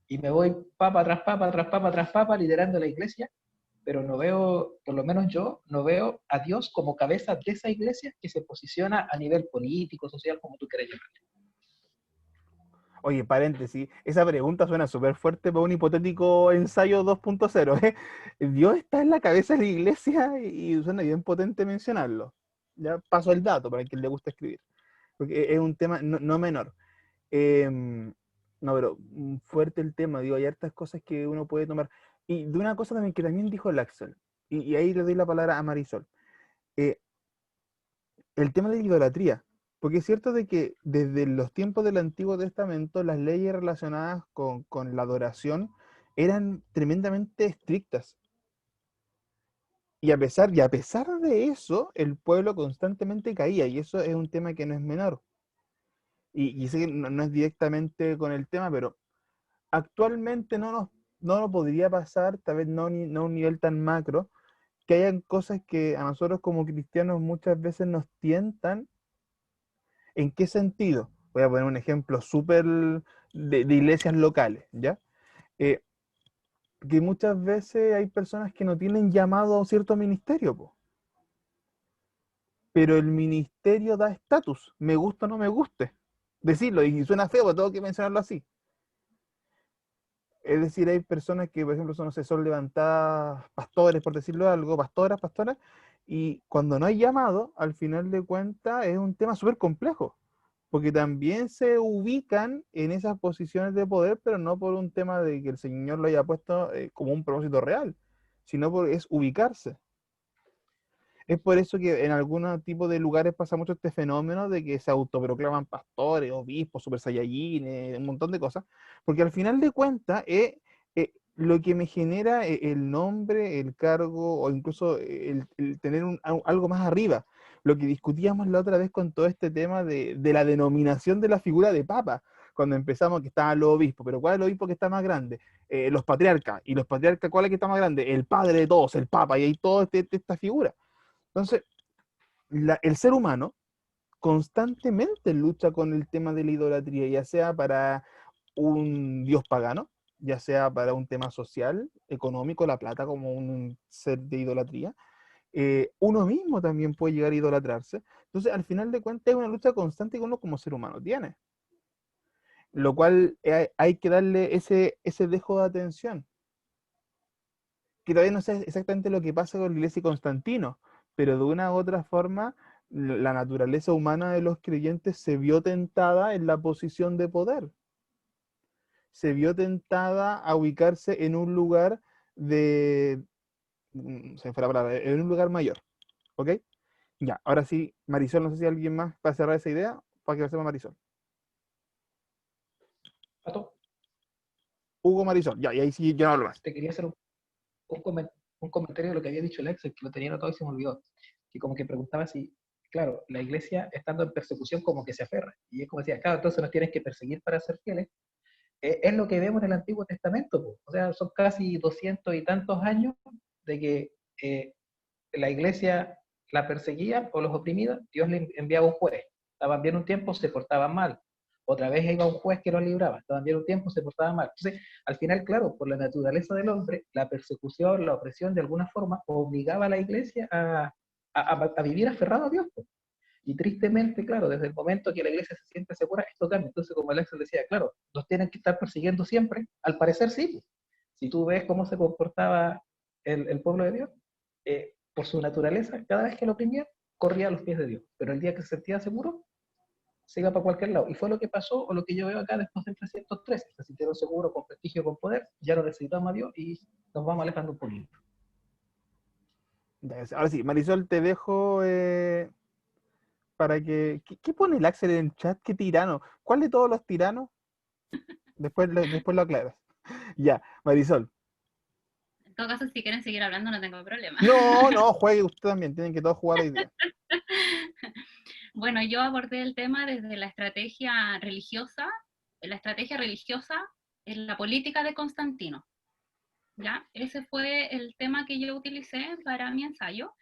y me voy papa tras papa, tras papa, tras papa, liderando la iglesia, pero no veo, por lo menos yo, no veo a Dios como cabeza de esa iglesia que se posiciona a nivel político, social, como tú quieras llamarlo. Oye, paréntesis, esa pregunta suena súper fuerte para un hipotético ensayo 2.0, ¿eh? Dios está en la cabeza de la iglesia y suena bien potente mencionarlo. Ya paso el dato para quien le gusta escribir, porque es un tema no menor. No, pero fuerte el tema, digo, hay hartas cosas que uno puede tomar. Y de una cosa también que también dijo el Axel, y ahí le doy la palabra a Marisol. Eh, el tema de la idolatría, porque es cierto de que desde los tiempos del Antiguo Testamento las leyes relacionadas con la adoración eran tremendamente estrictas. Y a pesar de eso, el pueblo constantemente caía, y eso es un tema que no es menor. Y sé que no es directamente con el tema, pero actualmente no nos podría pasar, tal vez no a un nivel tan macro, que hayan cosas que a nosotros como cristianos muchas veces nos tientan. ¿En qué sentido? Voy a poner un ejemplo súper de iglesias locales, ¿ya? Eh, que muchas veces hay personas que no tienen llamado a un cierto ministerio, po, pero el ministerio da estatus, me gusta o no me guste. Decirlo, y suena feo, pero tengo que mencionarlo así. Es decir, hay personas que, por ejemplo, son, no sé, son levantadas pastores, por decirlo algo, pastoras, y cuando no hay llamado, al final de cuentas es un tema súper complejo, porque también se ubican en esas posiciones de poder, pero no por un tema de que el Señor lo haya puesto como un propósito real, sino por es ubicarse. Es por eso que en algunos tipos de lugares pasa mucho este fenómeno de que se autoproclaman pastores, obispos, super saiyajines, un montón de cosas, porque al final de cuentas lo que me genera el nombre, el cargo o incluso el tener algo más arriba. Lo que discutíamos la otra vez con todo este tema de la denominación de la figura de papa, cuando empezamos que estaban los obispos, pero ¿cuál es el obispo que está más grande? Los patriarcas, y los patriarcas, ¿cuál es el que está más grande? El padre de todos, el papa, y hay toda esta figura. Entonces, el ser humano constantemente lucha con el tema de la idolatría, ya sea para un dios pagano, ya sea para un tema social, económico, la plata como un ser de idolatría. Uno mismo también puede llegar a idolatrarse. Entonces, al final de cuentas, es una lucha constante que uno como ser humano tiene. Lo cual hay que darle ese dejo de atención. Que todavía no sé exactamente lo que pasa con la iglesia y Constantino, pero de una u otra forma la naturaleza humana de los creyentes se vio tentada en la posición de poder. Se vio tentada a ubicarse en un lugar se me fue la palabra, en un lugar mayor. ¿Ok? Ya, ahora sí, Marisol, no sé si hay alguien más para cerrar esa idea, para que lo sepa Marisol. Pato, Hugo, Marisol, ya, y ahí sí yo no hablo más. te quería hacer un comentario de lo que había dicho el ex, que lo tenía anotado y se me olvidó. Que como que preguntaba si, claro, la iglesia estando en persecución como que se aferra. Y es como decía, claro, entonces nos tienen que perseguir para ser fieles. Es lo que vemos en el Antiguo Testamento, po. O sea, son casi 200 y tantos años de que la iglesia la perseguía o los oprimía, Dios le enviaba un juez. Estaban bien un tiempo, se portaban mal. Otra vez iba un juez que los libraba. Estaban bien un tiempo, se portaban mal. Entonces, al final, claro, por la naturaleza del hombre, la persecución, la opresión, de alguna forma, obligaba a la iglesia a vivir aferrado a Dios. Y tristemente, claro, desde el momento que la iglesia se siente segura, esto cambia. Entonces, como Alex decía, claro, nos tienen que estar persiguiendo siempre. Al parecer, sí. Si tú ves cómo se comportaba el pueblo de Dios, por su naturaleza, cada vez que lo oprimían, corría a los pies de Dios. Pero el día que se sentía seguro, se iba para cualquier lado. Y fue lo que pasó, o lo que yo veo acá después del 313. Se sintieron seguros, con prestigio, con poder, ya no necesitamos a Dios y nos vamos alejando un poquito. Ahora sí, Marisol, te dejo para que... ¿Qué pone el Axel en el chat? ¿Qué tirano? ¿Cuál de todos los tiranos? Después lo aclaras. Ya, Marisol. En todo caso, si quieren seguir hablando, no tengo problema. No, juegue usted también. Tienen que todos jugar hoy día. Bueno, yo abordé el tema desde la estrategia religiosa en la política de Constantino. ¿Ya? Ese fue el tema que yo utilicé para mi ensayo.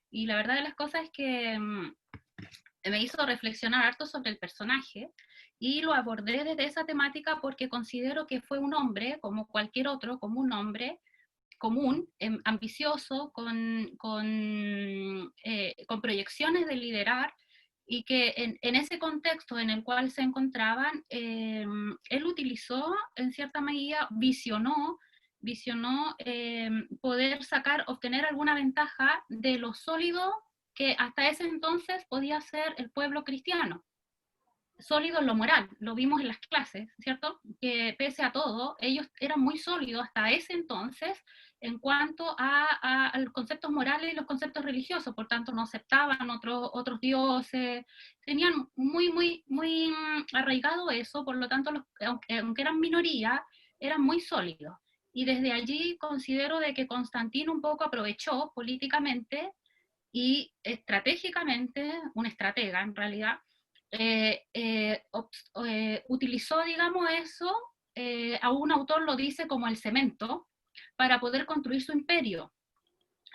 Y la verdad de las cosas es que me hizo reflexionar harto sobre el personaje y lo abordé desde esa temática porque considero que fue un hombre, como cualquier otro, como un hombre común, ambicioso, con proyecciones de liderar, y que en ese contexto en el cual se encontraban, él utilizó, en cierta medida, visionó poder obtener alguna ventaja de lo sólido que hasta ese entonces podía ser el pueblo cristiano. Sólido en lo moral, lo vimos en las clases, ¿cierto? Que pese a todo, ellos eran muy sólidos hasta ese entonces en cuanto a los conceptos morales y los conceptos religiosos, por tanto no aceptaban otros dioses, tenían muy arraigado eso, por lo tanto, aunque eran minoría, eran muy sólidos. Y desde allí considero de que Constantino un poco aprovechó políticamente y estratégicamente, un estratega en realidad, utilizó, digamos, eso, a un autor lo dice como el cemento, para poder construir su imperio,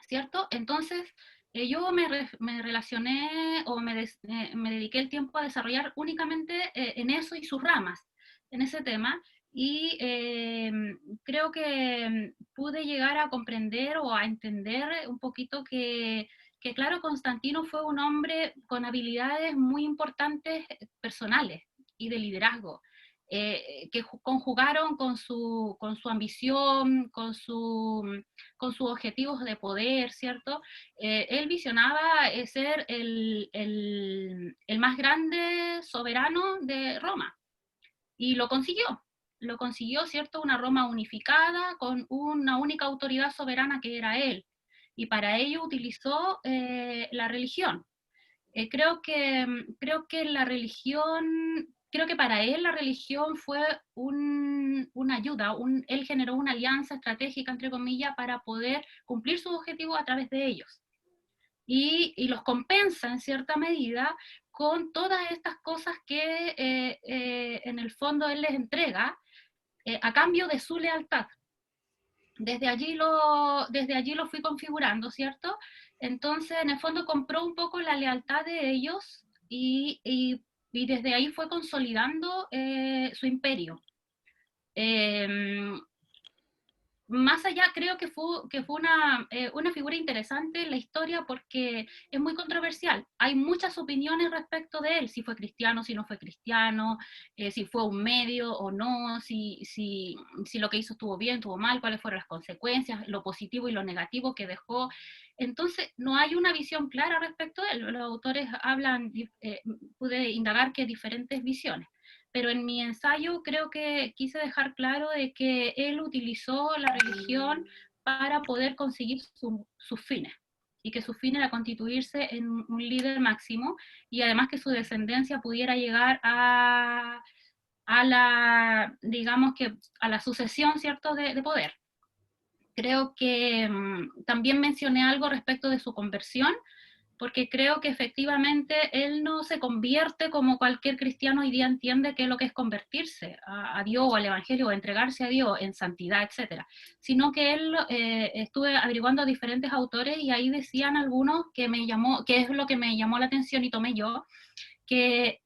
¿cierto? Entonces, yo me relacioné o me dediqué el tiempo a desarrollar únicamente en eso y sus ramas, en ese tema, y creo que pude llegar a comprender o a entender un poquito que claro, Constantino fue un hombre con habilidades muy importantes personales y de liderazgo. que conjugaron con su ambición, con sus objetivos de poder, ¿cierto? Él visionaba ser el más grande soberano de Roma, y lo consiguió, ¿cierto? Una Roma unificada con una única autoridad soberana que era él, y para ello utilizó la religión. Creo que la religión, creo que para él la religión fue una ayuda, él generó una alianza estratégica, entre comillas, para poder cumplir sus objetivos a través de ellos. Y los compensa en cierta medida con todas estas cosas que en el fondo él les entrega a cambio de su lealtad. Desde allí lo fui configurando, ¿cierto? Entonces, en el fondo compró un poco la lealtad de ellos y desde ahí fue consolidando su imperio. Más allá, creo que fue una figura interesante en la historia porque es muy controversial. Hay muchas opiniones respecto de él, si fue cristiano, si no fue cristiano, si fue un medio o no, si lo que hizo estuvo bien, estuvo mal, cuáles fueron las consecuencias, lo positivo y lo negativo que dejó. Entonces, no hay una visión clara respecto de él. Los autores hablan, pude indagar que diferentes visiones. Pero en mi ensayo creo que quise dejar claro de que él utilizó la religión para poder conseguir sus fines, y que su fin era constituirse en un líder máximo, y además que su descendencia pudiera llegar a la, digamos que, a la sucesión, ¿cierto?, de poder. Creo que también mencioné algo respecto de su conversión, porque creo que efectivamente él no se convierte como cualquier cristiano hoy día entiende que es lo que es convertirse a Dios o al Evangelio, o entregarse a Dios en santidad, etc. Sino que él, estuve averiguando a diferentes autores y ahí decían algunos que es lo que me llamó la atención y tomé yo, que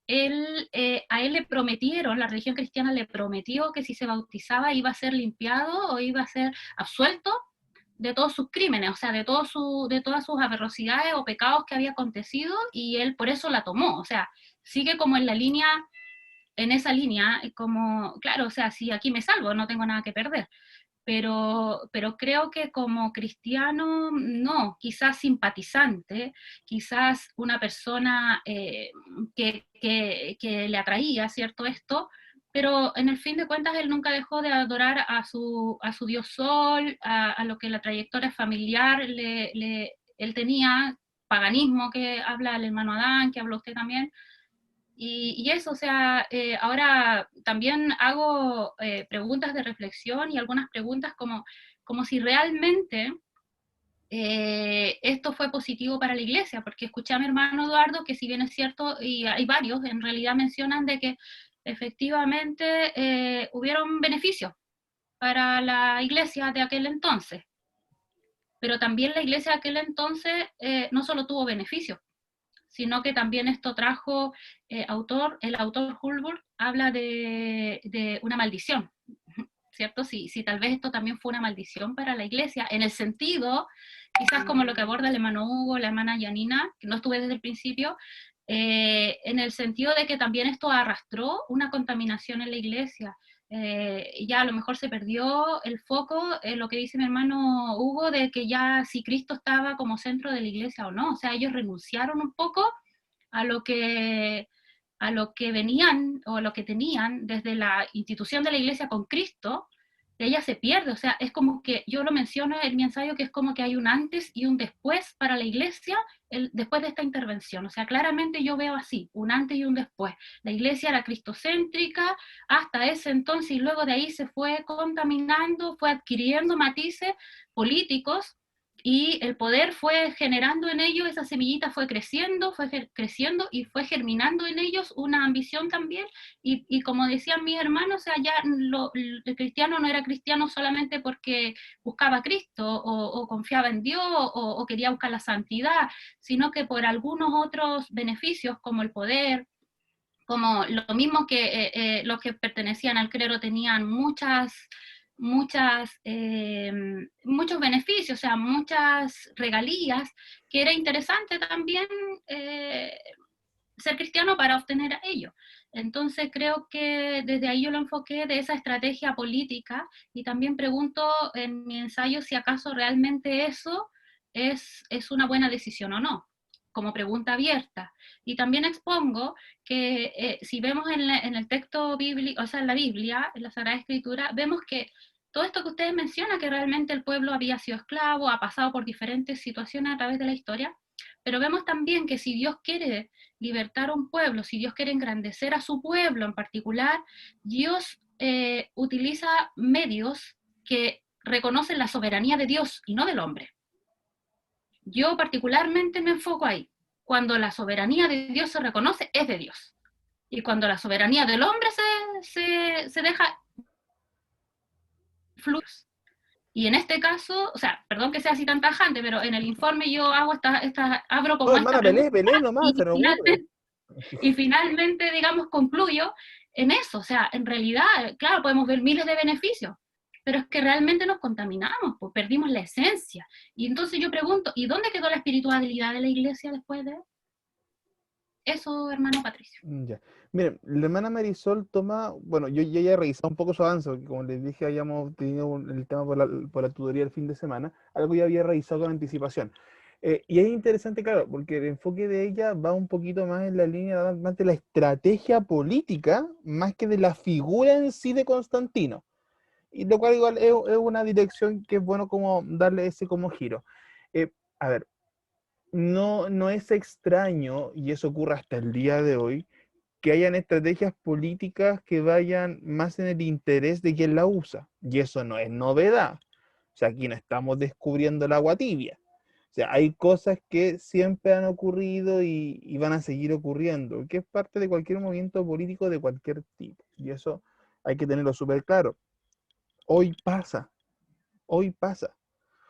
a él le prometieron, la religión cristiana le prometió que si se bautizaba iba a ser limpiado o iba a ser absuelto de todos sus crímenes, o sea, de todas sus aberrosidades o pecados que había acontecido, y él por eso la tomó, o sea, sigue como en esa línea, como, claro, o sea, si aquí me salvo, no tengo nada que perder, pero creo que como cristiano, no, quizás simpatizante, quizás una persona que le atraía, ¿cierto?, esto, pero en el fin de cuentas él nunca dejó de adorar a su dios Sol, a lo que la trayectoria familiar él tenía, paganismo que habla el hermano Adán, que habla usted también, y eso, o sea, ahora también hago preguntas de reflexión y algunas preguntas como si realmente esto fue positivo para la iglesia, porque escuché a mi hermano Eduardo que, si bien es cierto, y hay varios, en realidad mencionan de que efectivamente hubieron beneficios para la iglesia de aquel entonces, pero también la iglesia de aquel entonces no solo tuvo beneficios, sino que también esto trajo, el autor Hulbert habla de una maldición, ¿cierto? Si tal vez esto también fue una maldición para la iglesia, en el sentido, quizás como lo que aborda el hermano Hugo, la hermana Janina, que no estuve desde el principio, en el sentido de que también esto arrastró una contaminación en la iglesia. Ya a lo mejor se perdió el foco en lo que dice mi hermano Hugo, de que ya si Cristo estaba como centro de la iglesia o no, o sea, ellos renunciaron un poco a lo que venían o a lo que tenían desde la institución de la iglesia con Cristo. De ella se pierde, o sea, es como que, yo lo menciono en mi ensayo, que es como que hay un antes y un después para la iglesia después de esta intervención, o sea, claramente yo veo así, un antes y un después. La iglesia era cristocéntrica hasta ese entonces, y luego de ahí se fue contaminando, fue adquiriendo matices políticos, y el poder fue generando en ellos, esa semillita fue creciendo y fue germinando en ellos una ambición también, y como decían mis hermanos, o sea, ya el cristiano no era cristiano solamente porque buscaba a Cristo o confiaba en Dios o quería buscar la santidad, sino que por algunos otros beneficios como el poder, como lo mismo que los que pertenecían al clero tenían muchos beneficios, o sea, muchas regalías, que era interesante también ser cristiano para obtener a ello. Entonces creo que desde ahí yo lo enfoqué de esa estrategia política y también pregunto en mi ensayo si acaso realmente eso es una buena decisión o no, como pregunta abierta. Y también expongo que si vemos en el texto bíblico, o sea, en la Biblia, en la Sagrada Escritura, vemos que todo esto que ustedes mencionan, que realmente el pueblo había sido esclavo, ha pasado por diferentes situaciones a través de la historia, pero vemos también que si Dios quiere libertar a un pueblo, si Dios quiere engrandecer a su pueblo en particular, Dios utiliza medios que reconocen la soberanía de Dios y no del hombre. Yo particularmente me enfoco ahí. Cuando la soberanía de Dios se reconoce, es de Dios. Y cuando la soberanía del hombre se deja fluir. Y en este caso, o sea, perdón que sea así tan tajante, pero en el informe yo hago abro como No, esta hermana, pregunta pelé nomás, se nos ocurre. y finalmente, digamos, concluyo en eso. O sea, en realidad, claro, podemos ver miles de beneficios, pero es que realmente nos contaminamos, pues perdimos la esencia. Y entonces yo pregunto, ¿y dónde quedó la espiritualidad de la iglesia después de eso, hermano Patricio? Ya. Miren, la hermana Marisol toma, bueno, yo ya he revisado un poco su avance, porque como les dije, habíamos tenido el tema por la tutoría el fin de semana, algo ya había revisado con anticipación. Y es interesante, claro, porque el enfoque de ella va un poquito más en la línea más de la estrategia política, más que de la figura en sí de Constantino. Y lo cual igual es una dirección que es bueno como darle ese como giro. A ver, no es extraño, y eso ocurre hasta el día de hoy, que hayan estrategias políticas que vayan más en el interés de quien la usa. Y eso no es novedad. O sea, aquí no estamos descubriendo el agua tibia. O sea, hay cosas que siempre han ocurrido y van a seguir ocurriendo, que es parte de cualquier movimiento político de cualquier tipo. Y eso hay que tenerlo súper claro. Hoy pasa. Hoy pasa.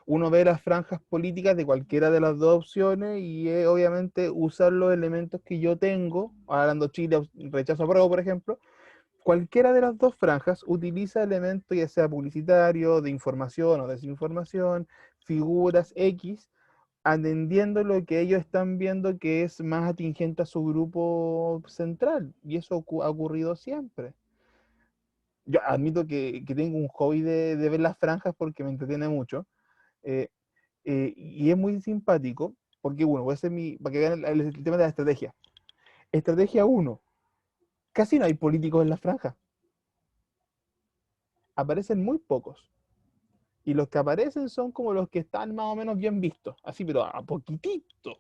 Uno ve las franjas políticas de cualquiera de las dos opciones y obviamente usar los elementos que yo tengo, hablando Chile, rechazo apruebo, por ejemplo, cualquiera de las dos franjas utiliza elementos ya sea publicitario, de información o desinformación, figuras X, atendiendo lo que ellos están viendo que es más atingente a su grupo central. Y eso ha ocurrido siempre. Yo admito que tengo un hobby de ver las franjas porque me entretiene mucho. Eh, y es muy simpático, porque bueno, voy a hacer para que vean el tema de la estrategia. Estrategia 1. Casi no hay políticos en la franja. Aparecen muy pocos. Y los que aparecen son como los que están más o menos bien vistos. Así, pero a poquitito.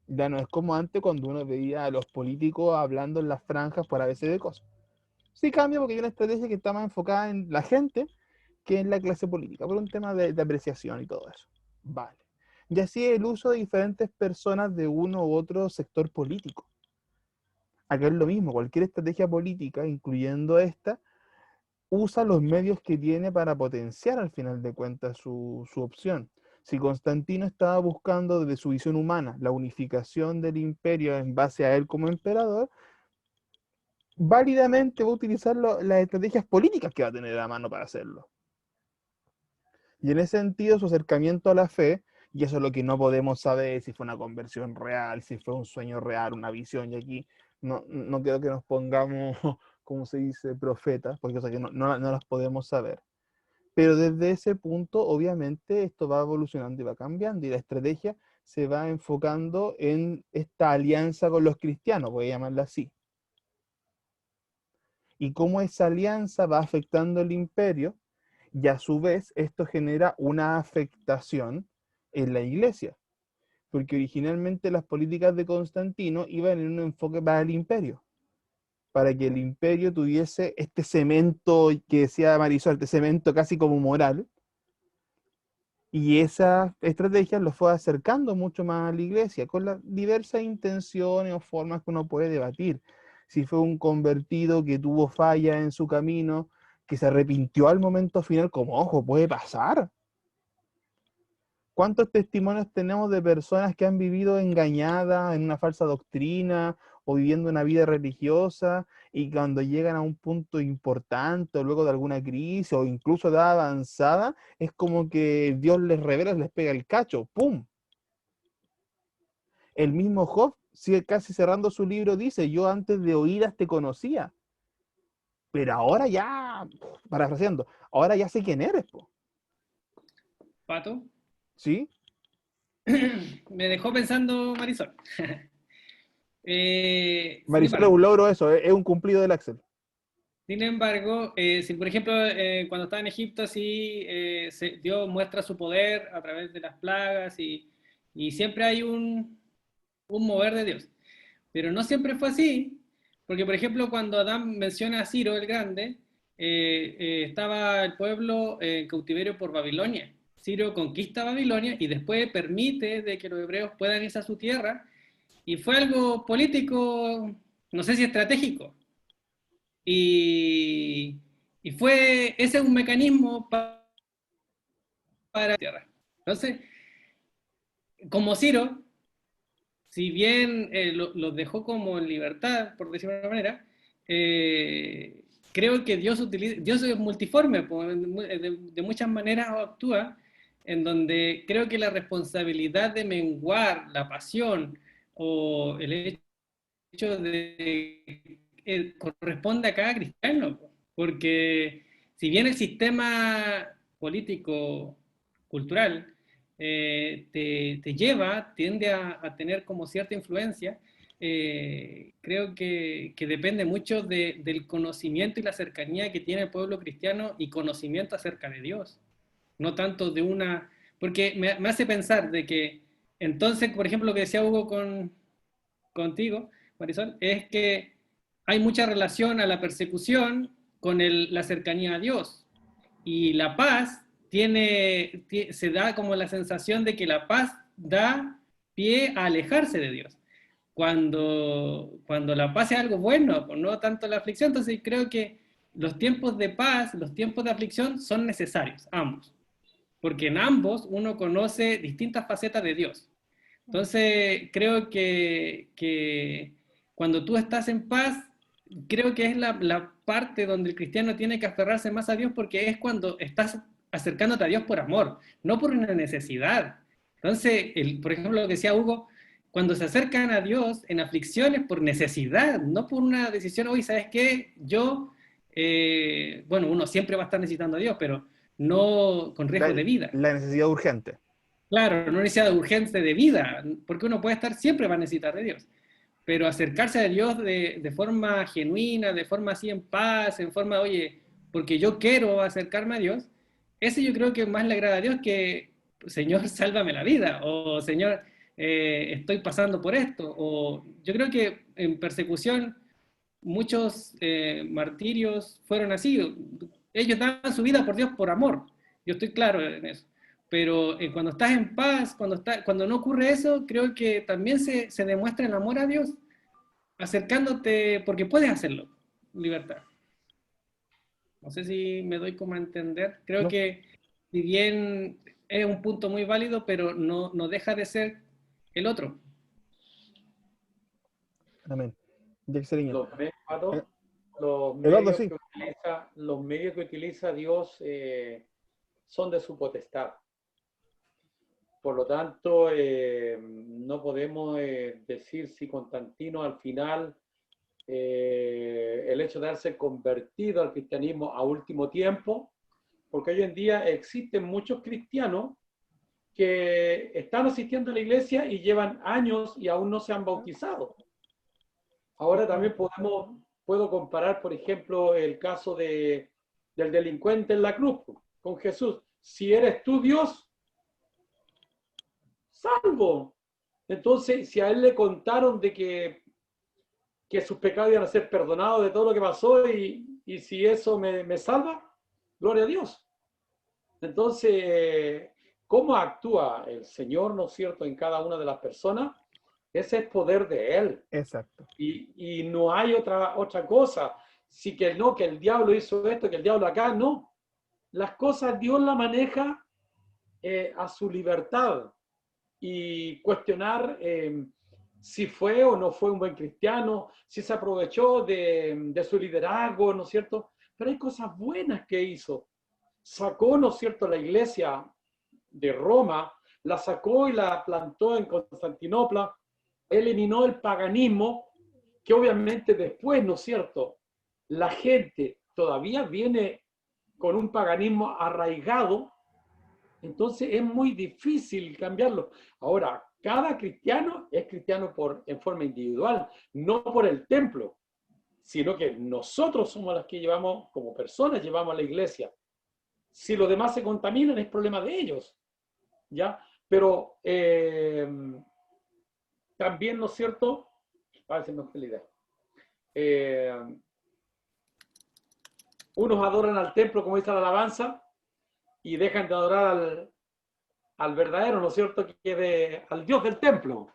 Ya no es como antes cuando uno veía a los políticos hablando en las franjas por a veces de cosas. Sí cambia porque hay una estrategia que está más enfocada en la gente que en la clase política, por un tema de apreciación y todo eso. Vale. Y así el uso de diferentes personas de uno u otro sector político. Acá es lo mismo, cualquier estrategia política, incluyendo esta, usa los medios que tiene para potenciar al final de cuentas su opción. Si Constantino estaba buscando desde su visión humana la unificación del imperio en base a él como emperador, válidamente va a utilizar las estrategias políticas que va a tener a mano para hacerlo. Y en ese sentido, su acercamiento a la fe, y eso es lo que no podemos saber, si fue una conversión real, si fue un sueño real, una visión, y aquí no quiero que nos pongamos, como se dice, profetas, porque o sea, que no las podemos saber. Pero desde ese punto, obviamente, esto va evolucionando y va cambiando, y la estrategia se va enfocando en esta alianza con los cristianos, voy a llamarla así. Y cómo esa alianza va afectando el imperio, y a su vez esto genera una afectación en la iglesia, porque originalmente las políticas de Constantino iban en un enfoque para el imperio, para que el imperio tuviese este cemento que decía Marisol, este cemento casi como moral, y esas estrategias lo fue acercando mucho más a la iglesia, con las diversas intenciones o formas que uno puede debatir. Si fue un convertido que tuvo falla en su camino, que se arrepintió al momento final, como ojo, puede pasar. ¿Cuántos testimonios tenemos de personas que han vivido engañadas en una falsa doctrina o viviendo una vida religiosa y cuando llegan a un punto importante o luego de alguna crisis o incluso de avanzada, es como que Dios les revela, les pega el cacho, ¡pum! El mismo Job sigue casi cerrando su libro, dice, yo antes de oídas te conocía, pero ahora ya, parafraseando, ahora ya sé quién eres, po. Pato, ¿Sí? me dejó pensando Marisol. Sin Marisol es embargo, un logro eso, es un cumplido del Axel. Sin embargo, si por ejemplo cuando estaba en Egipto, sí, Dios muestra su poder a través de las plagas y siempre hay un mover de Dios. Pero no siempre fue así, porque por ejemplo cuando Adán menciona a Ciro el Grande, estaba el pueblo en cautiverio por Babilonia. Ciro conquista Babilonia y después permite de que los hebreos puedan irse a su tierra, y fue algo político, no sé si estratégico. Y, ese es un mecanismo para la tierra. Entonces, como Ciro, si bien los dejó como en libertad, por decirlo de alguna manera, creo que Dios es multiforme, de muchas maneras actúa, en donde creo que la responsabilidad de menguar la pasión o el hecho de corresponde a cada cristiano, porque si bien el sistema político, cultural, te lleva, tiende a tener como cierta influencia, creo que depende mucho del conocimiento y la cercanía que tiene el pueblo cristiano y conocimiento acerca de Dios, no tanto de una, porque me hace pensar de que entonces, por ejemplo, lo que decía Hugo contigo, Marisol, es que hay mucha relación a la persecución con la cercanía a Dios. Y la paz se da como la sensación de que la paz da pie a alejarse de Dios. Cuando la paz es algo bueno, no tanto la aflicción, entonces creo que los tiempos de paz, los tiempos de aflicción son necesarios, ambos. Porque en ambos uno conoce distintas facetas de Dios. Entonces, creo que cuando tú estás en paz, creo que es la parte donde el cristiano tiene que aferrarse más a Dios, porque es cuando estás acercándote a Dios por amor, no por una necesidad. Entonces, por ejemplo, lo que decía Hugo, cuando se acercan a Dios en aflicciones por necesidad, no por una decisión, oye, ¿sabes qué? Bueno, uno siempre va a estar necesitando a Dios, pero no con riesgo de vida. La necesidad urgente. Claro, no necesidad de urgencia de vida, porque uno puede estar, siempre va a necesitar de Dios. Pero acercarse a Dios de forma genuina, de forma así en paz, en forma, oye, porque yo quiero acercarme a Dios, ese yo creo que más le agrada a Dios que, Señor, sálvame la vida, o Señor, estoy pasando por esto, o yo creo que en persecución muchos martirios fueron así, ellos daban su vida por Dios por amor, yo estoy claro en eso. Pero cuando estás en paz, cuando no ocurre eso, creo que también se demuestra el amor a Dios, acercándote, porque puedes hacerlo, libertad. No sé si me doy como a entender. Creo No. que si bien es un punto muy válido, pero no deja de ser el otro. Amén. Los los medios que utiliza Dios son de su potestad. Por lo tanto, no podemos decir si Constantino al final, el hecho de haberse convertido al cristianismo a último tiempo, porque hoy en día existen muchos cristianos que están asistiendo a la iglesia y llevan años y aún no se han bautizado. Ahora también puedo comparar, por ejemplo, el caso del delincuente en la cruz con Jesús. Si eres tú Dios, salvo. Entonces, si a él le contaron de que sus pecados iban a ser perdonados de todo lo que pasó y si eso me salva, gloria a Dios. Entonces, ¿cómo actúa el Señor, no es cierto, en cada una de las personas? Ese es poder de Él. Exacto. Y no hay otra cosa. Si que no, que el diablo hizo esto, que el diablo acá, no. Las cosas Dios las maneja a su libertad. Y cuestionar si fue o no fue un buen cristiano, si se aprovechó de su liderazgo, ¿no es cierto? Pero hay cosas buenas que hizo. Sacó, ¿no es cierto?, la iglesia de Roma, la sacó y la plantó en Constantinopla, eliminó el paganismo, que obviamente después, ¿no es cierto?, la gente todavía viene con un paganismo arraigado, entonces es muy difícil cambiarlo. Ahora, cada cristiano es cristiano en forma individual, no por el templo, sino que nosotros somos los que llevamos, como personas, llevamos a la iglesia. Si los demás se contaminan, es problema de ellos, ¿ya? Pero también, ¿no es cierto? A ver si me fue la idea. Unos adoran al templo, como dice la alabanza, y dejan de adorar al verdadero, ¿no es cierto?, al Dios del templo.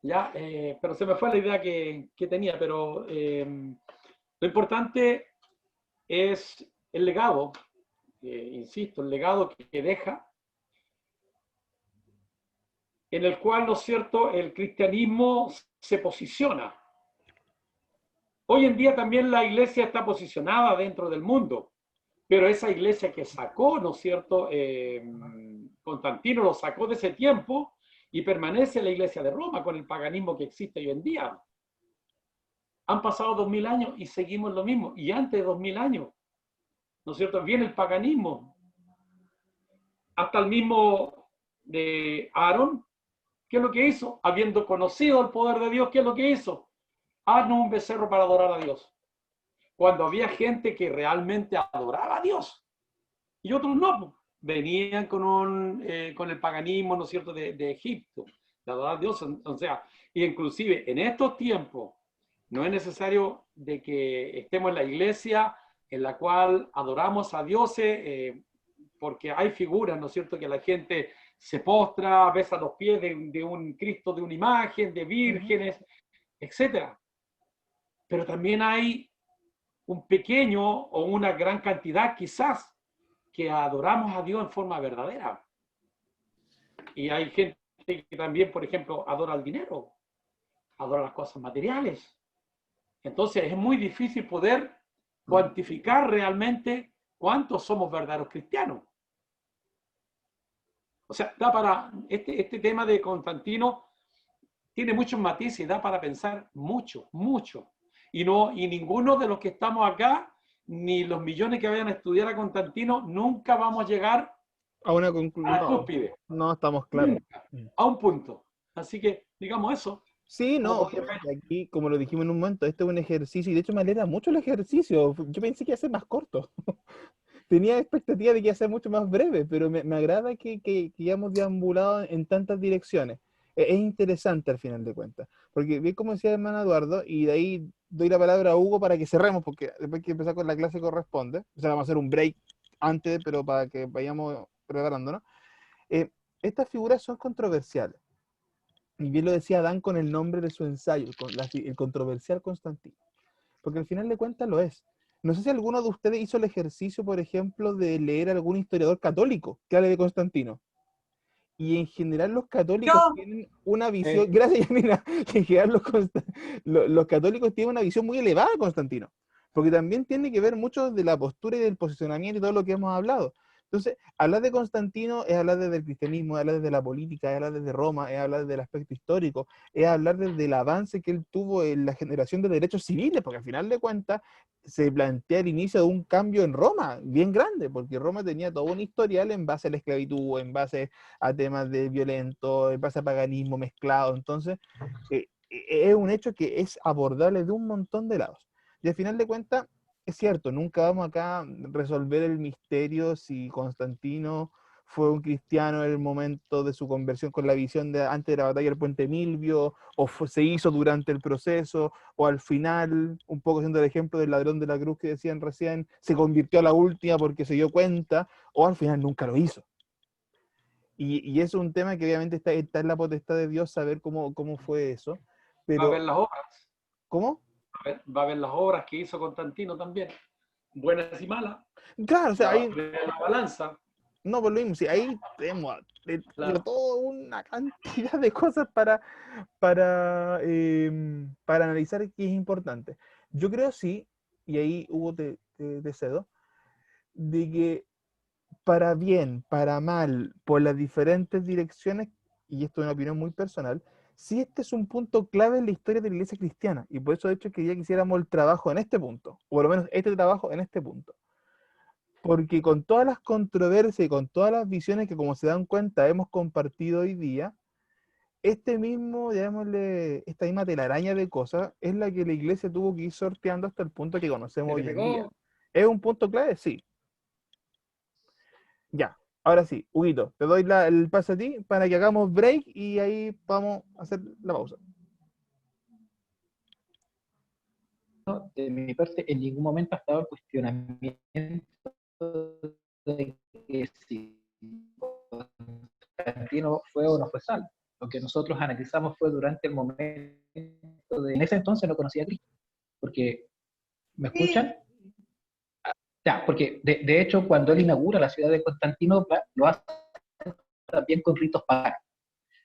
¿Ya? Pero se me fue la idea que tenía, pero lo importante es el legado, insisto, el legado que deja, en el cual, ¿no es cierto?, el cristianismo se posiciona. Hoy en día también la iglesia está posicionada dentro del mundo, pero esa iglesia que sacó, ¿no es cierto?, Constantino lo sacó de ese tiempo y permanece la iglesia de Roma con el paganismo que existe hoy en día. Han pasado 2000 años y seguimos lo mismo. Y antes de 2000 años, ¿no es cierto?, viene el paganismo. Hasta el mismo de Aarón, ¿qué es lo que hizo? Habiendo conocido el poder de Dios, ¿qué es lo que hizo? Haznos un becerro para adorar a Dios. Cuando había gente que realmente adoraba a Dios. Y otros no, venían con el paganismo, ¿no es cierto?, de Egipto, de adorar a Dios. O sea, inclusive en estos tiempos, no es necesario de que estemos en la iglesia en la cual adoramos a dioses, porque hay figuras, ¿no es cierto?, que la gente se postra, besa los pies de un Cristo, de una imagen, de vírgenes, etc. Pero también hay un pequeño o una gran cantidad, quizás, que adoramos a Dios en forma verdadera. Y hay gente que también, por ejemplo, adora el dinero, adora las cosas materiales. Entonces es muy difícil poder cuantificar realmente cuántos somos verdaderos cristianos. O sea, da para, este tema de Constantino tiene muchos matices y da para pensar mucho, mucho. Y ninguno de los que estamos acá, ni los millones que vayan a estudiar a Constantino, nunca vamos a llegar A una a la conclusión. cúspide. No estamos claros. Nunca, a un punto. Así que, digamos eso. Sí, no, obviamente aquí, como lo dijimos en un momento, este es un ejercicio, y de hecho me alegra mucho el ejercicio. Yo pensé que iba a ser más corto. Tenía expectativa de que iba a ser mucho más breve, pero me agrada que hayamos deambulado en tantas direcciones. Es interesante al final de cuentas, porque bien como decía el hermano Eduardo, y de ahí doy la palabra a Hugo para que cerremos, porque después que empezar con la clase corresponde, o sea, vamos a hacer un break antes, pero para que vayamos preparándonos. Estas figuras son controversiales. Y bien lo decía Dan con el nombre de su ensayo, el controversial Constantino. Porque al final de cuentas lo es. No sé si alguno de ustedes hizo el ejercicio, por ejemplo, de leer a algún historiador católico que hable de Constantino. Y en general los católicos tienen una visión, gracias Yamina, en general los católicos tienen una visión muy elevada de Constantino. Porque también tiene que ver mucho de la postura y del posicionamiento y todo lo que hemos hablado. Entonces, hablar de Constantino es hablar desde el cristianismo, es hablar desde la política, es hablar desde Roma, es hablar desde el aspecto histórico, es hablar desde el avance que él tuvo en la generación de derechos civiles, porque al final de cuentas se plantea el inicio de un cambio en Roma, bien grande, porque Roma tenía todo un historial en base a la esclavitud, en base a temas de violento, en base a paganismo mezclado. Entonces, es un hecho que es abordable de un montón de lados. Y al final de cuentas, es cierto, nunca vamos acá a resolver el misterio si Constantino fue un cristiano en el momento de su conversión con la visión de antes de la batalla del Puente Milvio, o se hizo durante el proceso, o al final, un poco siendo el ejemplo del ladrón de la cruz que decían recién, se convirtió a la última porque se dio cuenta, o al final nunca lo hizo. Y es un tema que obviamente está en la potestad de Dios saber cómo fue eso. Pero, va a ver las obras. ¿cómo? Va a ver las obras que hizo Constantino también, buenas y malas. Claro, o sea, ahí... La balanza. No, por lo mismo, sí, ahí tenemos toda una cantidad de cosas para analizar que es importante. Yo creo sí, y ahí Hugo te cedo, de que para bien, para mal, por las diferentes direcciones, y esto es una opinión muy personal, sí este es un punto clave en la historia de la iglesia cristiana, y por eso de hecho que ya quisiéramos el trabajo en este punto, o por lo menos este trabajo en este punto. Porque con todas las controversias y con todas las visiones que, como se dan cuenta, hemos compartido hoy día, este mismo, llamémosle, esta misma telaraña de cosas es la que la iglesia tuvo que ir sorteando hasta el punto que conocemos Se te hoy en día. pegó. ¿Es un punto clave? Sí. Ya, ahora sí, Huguito, te doy el pase a ti para que hagamos break y ahí vamos a hacer la pausa. De mi parte, en ningún momento ha estado el cuestionamiento de que si Constantino fue o no fue salvo. Lo que nosotros analizamos fue durante el momento en ese entonces no conocía a Cristo. Porque, ¿me escuchan? Ya, porque de hecho cuando él inaugura la ciudad de Constantinopla, lo hace también con ritos paganos.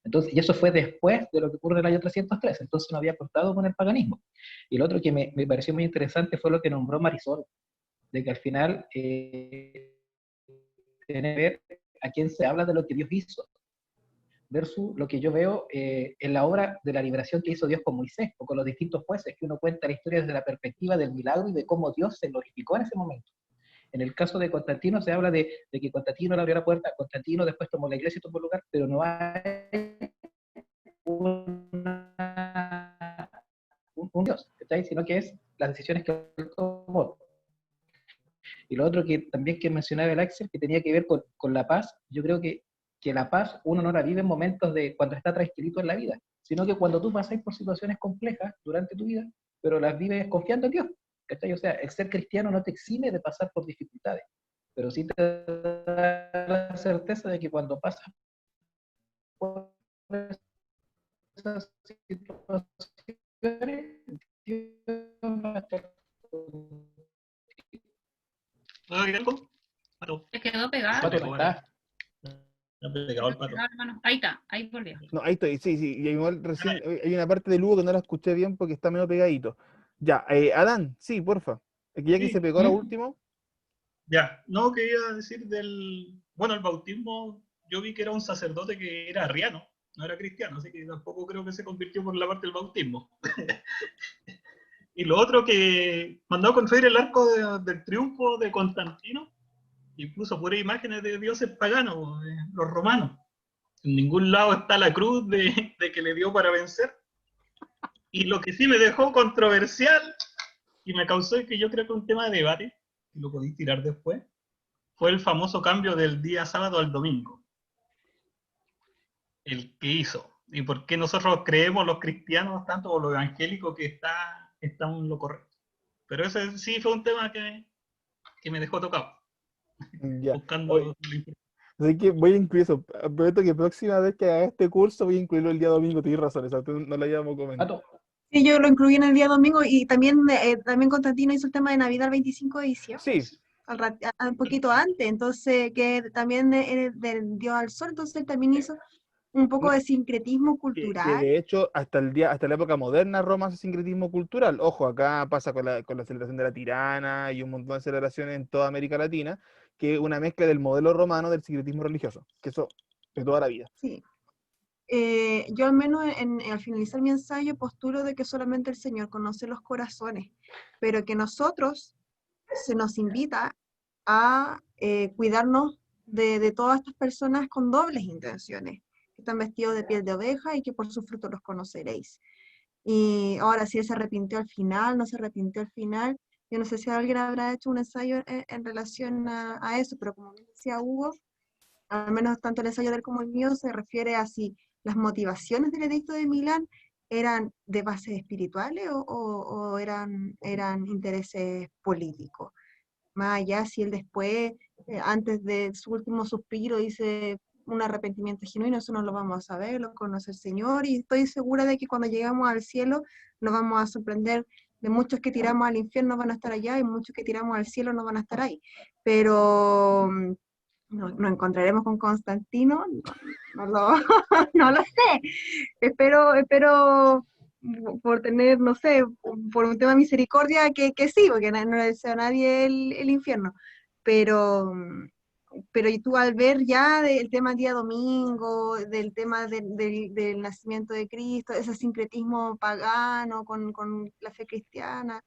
Entonces, y eso fue después de lo que ocurre en el año 303, entonces no había cortado con el paganismo. Y lo otro que me pareció muy interesante fue lo que nombró Marisol, de que al final tiene que ver a quién se habla de lo que Dios hizo, versus lo que yo veo en la obra de la liberación que hizo Dios con Moisés, o con los distintos jueces, que uno cuenta la historia desde la perspectiva del milagro y de cómo Dios se glorificó en ese momento. En el caso de Constantino se habla de que Constantino le abrió la puerta, Constantino después tomó la iglesia y tomó el lugar, pero no hay un Dios, ¿está? Sino que es las decisiones que él tomó. Y lo otro que también que mencionaba el Axel, que tenía que ver con la paz, yo creo que la paz uno no la vive en momentos de cuando está tranquilito en la vida, sino que cuando tú pasas por situaciones complejas durante tu vida, pero las vives confiando en Dios, ¿cachai? O sea, el ser cristiano no te exime de pasar por dificultades, pero sí te da la certeza de que cuando pasas por esas situaciones, Dios va a estar contigo. ¿Hay algo? Pato. Se quedó pegado. Pato, ¿no está? Me ha pegado el pato. Hermano. Ahí está, ahí volvió. No, ahí estoy, sí, sí, y igual recién hay una parte de Lugo que no la escuché bien porque está medio pegadito. Ya, Adán, sí, porfa. Es que ya que Sí. se pegó la última. Ya, no quería decir bueno, el bautismo, yo vi que era un sacerdote que era arriano, no era cristiano, así que tampoco creo que se convirtió por la parte del bautismo. Y lo otro que mandó a construir el arco del triunfo de Constantino y puso puras imágenes de dioses paganos, los romanos. En ningún lado está la cruz de que le dio para vencer. Y lo que sí me dejó controversial y me causó que yo creo que un tema de debate, que lo podéis tirar después, fue el famoso cambio del día sábado al domingo. El que hizo. Y por qué nosotros creemos los cristianos, tanto o los evangélicos, que está en lo correcto. Pero ese sí fue un tema que me dejó tocado. Ya. Buscando. Oye, así que voy a incluir eso. Prometo que próxima vez que haga este curso voy a incluirlo el día domingo. Tienes razón, esa no la habíamos comentado. Pato, Sí, yo lo incluí en el día domingo y también Constantino hizo el tema de Navidad el 25 de diciembre. Sí, Un poquito antes, entonces que también del Dios al Sol, entonces él también hizo un poco de sincretismo que cultural. de hecho hasta la época moderna Roma hace sincretismo cultural. Ojo, acá pasa con la celebración de la Tirana y un montón de celebraciones en toda América Latina, que es una mezcla del modelo romano del sincretismo religioso, que eso de toda la vida. Sí. Yo al menos al finalizar mi ensayo postulo de que solamente el Señor conoce los corazones, pero que nosotros se nos invita a cuidarnos de todas estas personas con dobles intenciones, que están vestidos de piel de oveja y que por sus frutos los conoceréis. Y ahora, si él se arrepintió al final, no se arrepintió al final, yo no sé si alguien habrá hecho un ensayo en relación a eso, pero como decía Hugo, al menos tanto el ensayo de él como el mío se refiere a si las motivaciones del edicto de Milán eran de base espirituales o eran intereses políticos. Más allá si él después, antes de su último suspiro, dice un arrepentimiento genuino, eso no lo vamos a saber, lo conoce el Señor, y estoy segura de que cuando llegamos al cielo nos vamos a sorprender de muchos que tiramos al infierno van a estar allá y muchos que tiramos al cielo no van a estar ahí. Pero nos encontraremos con Constantino, no lo sé. Espero por tener, no sé, por un tema de misericordia que sí, porque no le deseo a nadie el infierno. Pero pero y tú al ver ya del tema día domingo, del tema del nacimiento de Cristo, ese sincretismo pagano con la fe cristiana,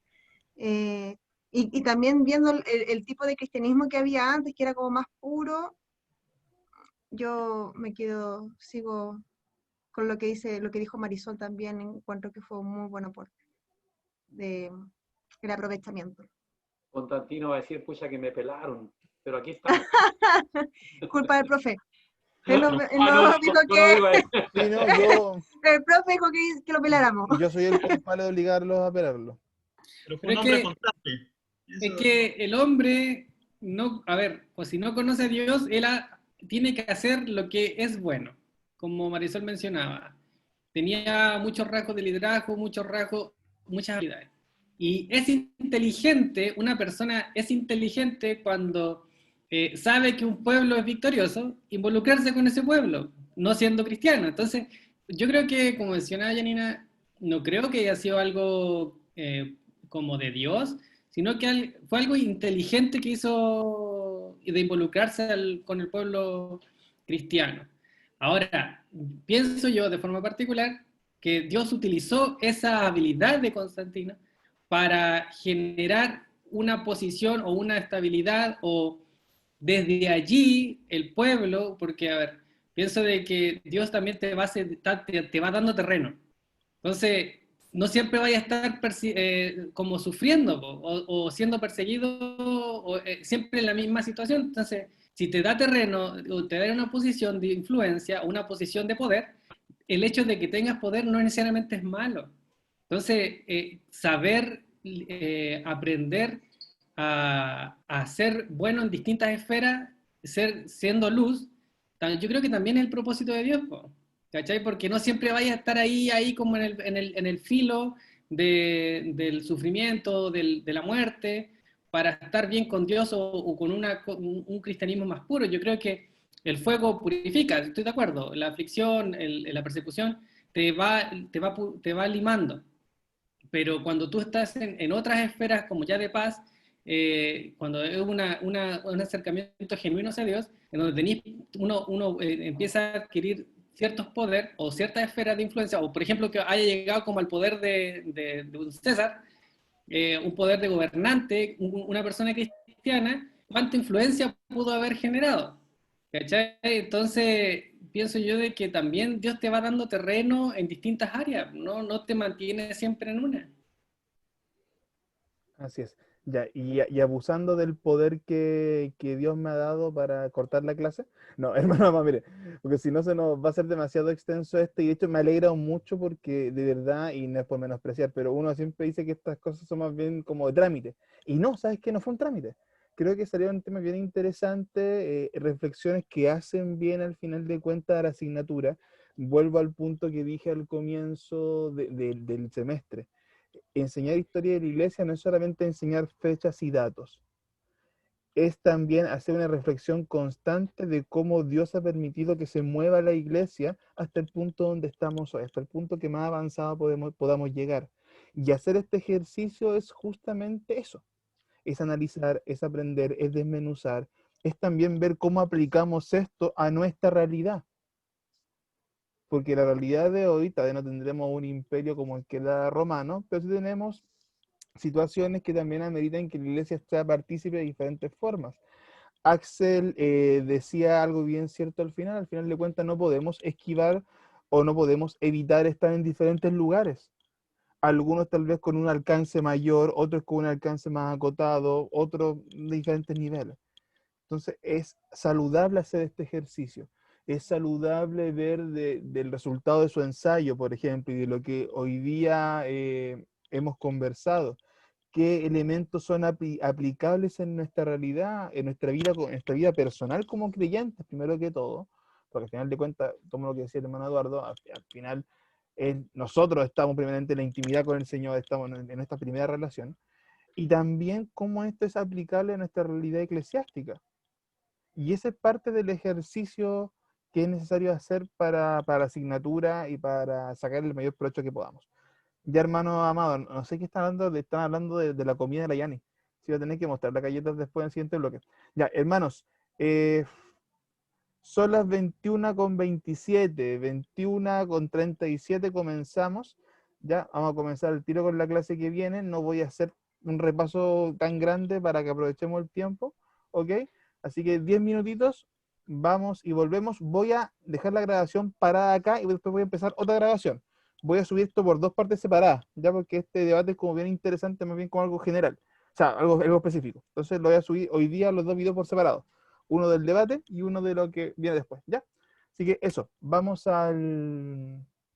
y también viendo el tipo de cristianismo que había antes, que era como más puro, yo sigo con lo que dijo Marisol también, encuentro que fue un muy buen aporte el aprovechamiento. Constantino va a decir, pucha, que me pelaron, pero aquí estamos. Culpa del profe. Él No, no no, dijo no, que, no, no, Sí, no, el profe dijo que lo peláramos. yo soy el culpable de obligarlos a pelarlo. Pero fue Pero un es hombre que- constante. Es que el hombre, no, a ver, pues si no conoce a Dios, tiene que hacer lo que es bueno, como Marisol mencionaba. Tenía muchos rasgos de liderazgo, muchos rasgos, muchas habilidades. Y es inteligente, una persona es inteligente cuando sabe que un pueblo es victorioso, involucrarse con ese pueblo, no siendo cristiano. Entonces, yo creo que, como mencionaba Janina, no creo que haya sido algo como de Dios, sino que fue algo inteligente que hizo de involucrarse con el pueblo cristiano. Ahora, pienso yo de forma particular que Dios utilizó esa habilidad de Constantino para generar una posición o una estabilidad, o desde allí el pueblo, porque a ver, pienso de que Dios también te va dando terreno. Entonces, no siempre vaya a estar como sufriendo o siendo perseguido siempre en la misma situación. Entonces, si te da terreno o te da una posición de influencia o una posición de poder, el hecho de que tengas poder no necesariamente es malo. Entonces, saber aprender a ser bueno en distintas esferas, siendo luz, yo creo que también es el propósito de Dios, po. ¿Cachai? Porque no siempre vaya a estar ahí como en el filo del sufrimiento, de la muerte, para estar bien con Dios o con un cristianismo más puro. Yo creo que el fuego purifica, estoy de acuerdo. La aflicción, la persecución te va limando. Pero cuando tú estás en otras esferas como ya de paz, cuando es un acercamiento genuino hacia Dios, en donde uno empieza a adquirir ciertos poderes o ciertas esferas de influencia, o por ejemplo que haya llegado como al poder de un César, un poder de gobernante, una persona cristiana, ¿cuánta influencia pudo haber generado? ¿Cachai? Entonces, pienso yo de que también Dios te va dando terreno en distintas áreas, no te mantiene siempre en una. Así es. Ya, y abusando del poder que Dios me ha dado para cortar la clase. No, hermano, mire, porque si no se nos va a hacer demasiado extenso y de hecho me alegra mucho porque de verdad, y no es por menospreciar, pero uno siempre dice que estas cosas son más bien como de trámite. Y no, ¿sabes qué? No fue un trámite. Creo que salió un tema bien interesante, reflexiones que hacen bien al final de cuentas a la asignatura. Vuelvo al punto que dije al comienzo del semestre. Enseñar historia de la iglesia no es solamente enseñar fechas y datos, es también hacer una reflexión constante de cómo Dios ha permitido que se mueva la iglesia hasta el punto donde estamos hoy, hasta el punto que más avanzado podamos llegar. Y hacer este ejercicio es justamente eso, es analizar, es aprender, es desmenuzar, es también ver cómo aplicamos esto a nuestra realidad. Porque la realidad de hoy, todavía no tendremos un imperio como el que era romano, pero sí tenemos situaciones que también ameritan que la iglesia sea partícipe de diferentes formas. Axel decía algo bien cierto al final de cuentas no podemos esquivar o no podemos evitar estar en diferentes lugares. Algunos tal vez con un alcance mayor, otros con un alcance más acotado, otros de diferentes niveles. Entonces es saludable hacer este ejercicio. Es saludable ver del resultado de su ensayo, por ejemplo, y de lo que hoy día hemos conversado. ¿Qué elementos son aplicables en nuestra realidad, en nuestra vida personal como creyentes, primero que todo? Porque al final de cuentas, como lo que decía el hermano Eduardo, al final nosotros estamos primeramente en la intimidad con el Señor, estamos en esta primera relación, y también cómo esto es aplicable a nuestra realidad eclesiástica. Y ese es parte del ejercicio que es necesario hacer para la asignatura y para sacar el mayor provecho que podamos. Ya, hermano amado, no sé qué están hablando de la comida de la Yani. Si va a tener que mostrar las galletas después en el siguiente bloque. Ya, hermanos, Son las 21:27, 21:37 comenzamos. Ya, vamos a comenzar el tiro con la clase que viene. No voy a hacer un repaso tan grande para que aprovechemos el tiempo, ¿ok? Así que 10 minutitos, vamos y volvemos. Voy a dejar la grabación parada acá y después voy a empezar otra grabación. Voy a subir esto por 2 partes separadas, ya porque este debate es como bien interesante, más bien como algo general, o sea, algo específico. Entonces lo voy a subir hoy día los 2 videos por separado. Uno del debate y uno de lo que viene después, ¿ya? Así que eso, vamos al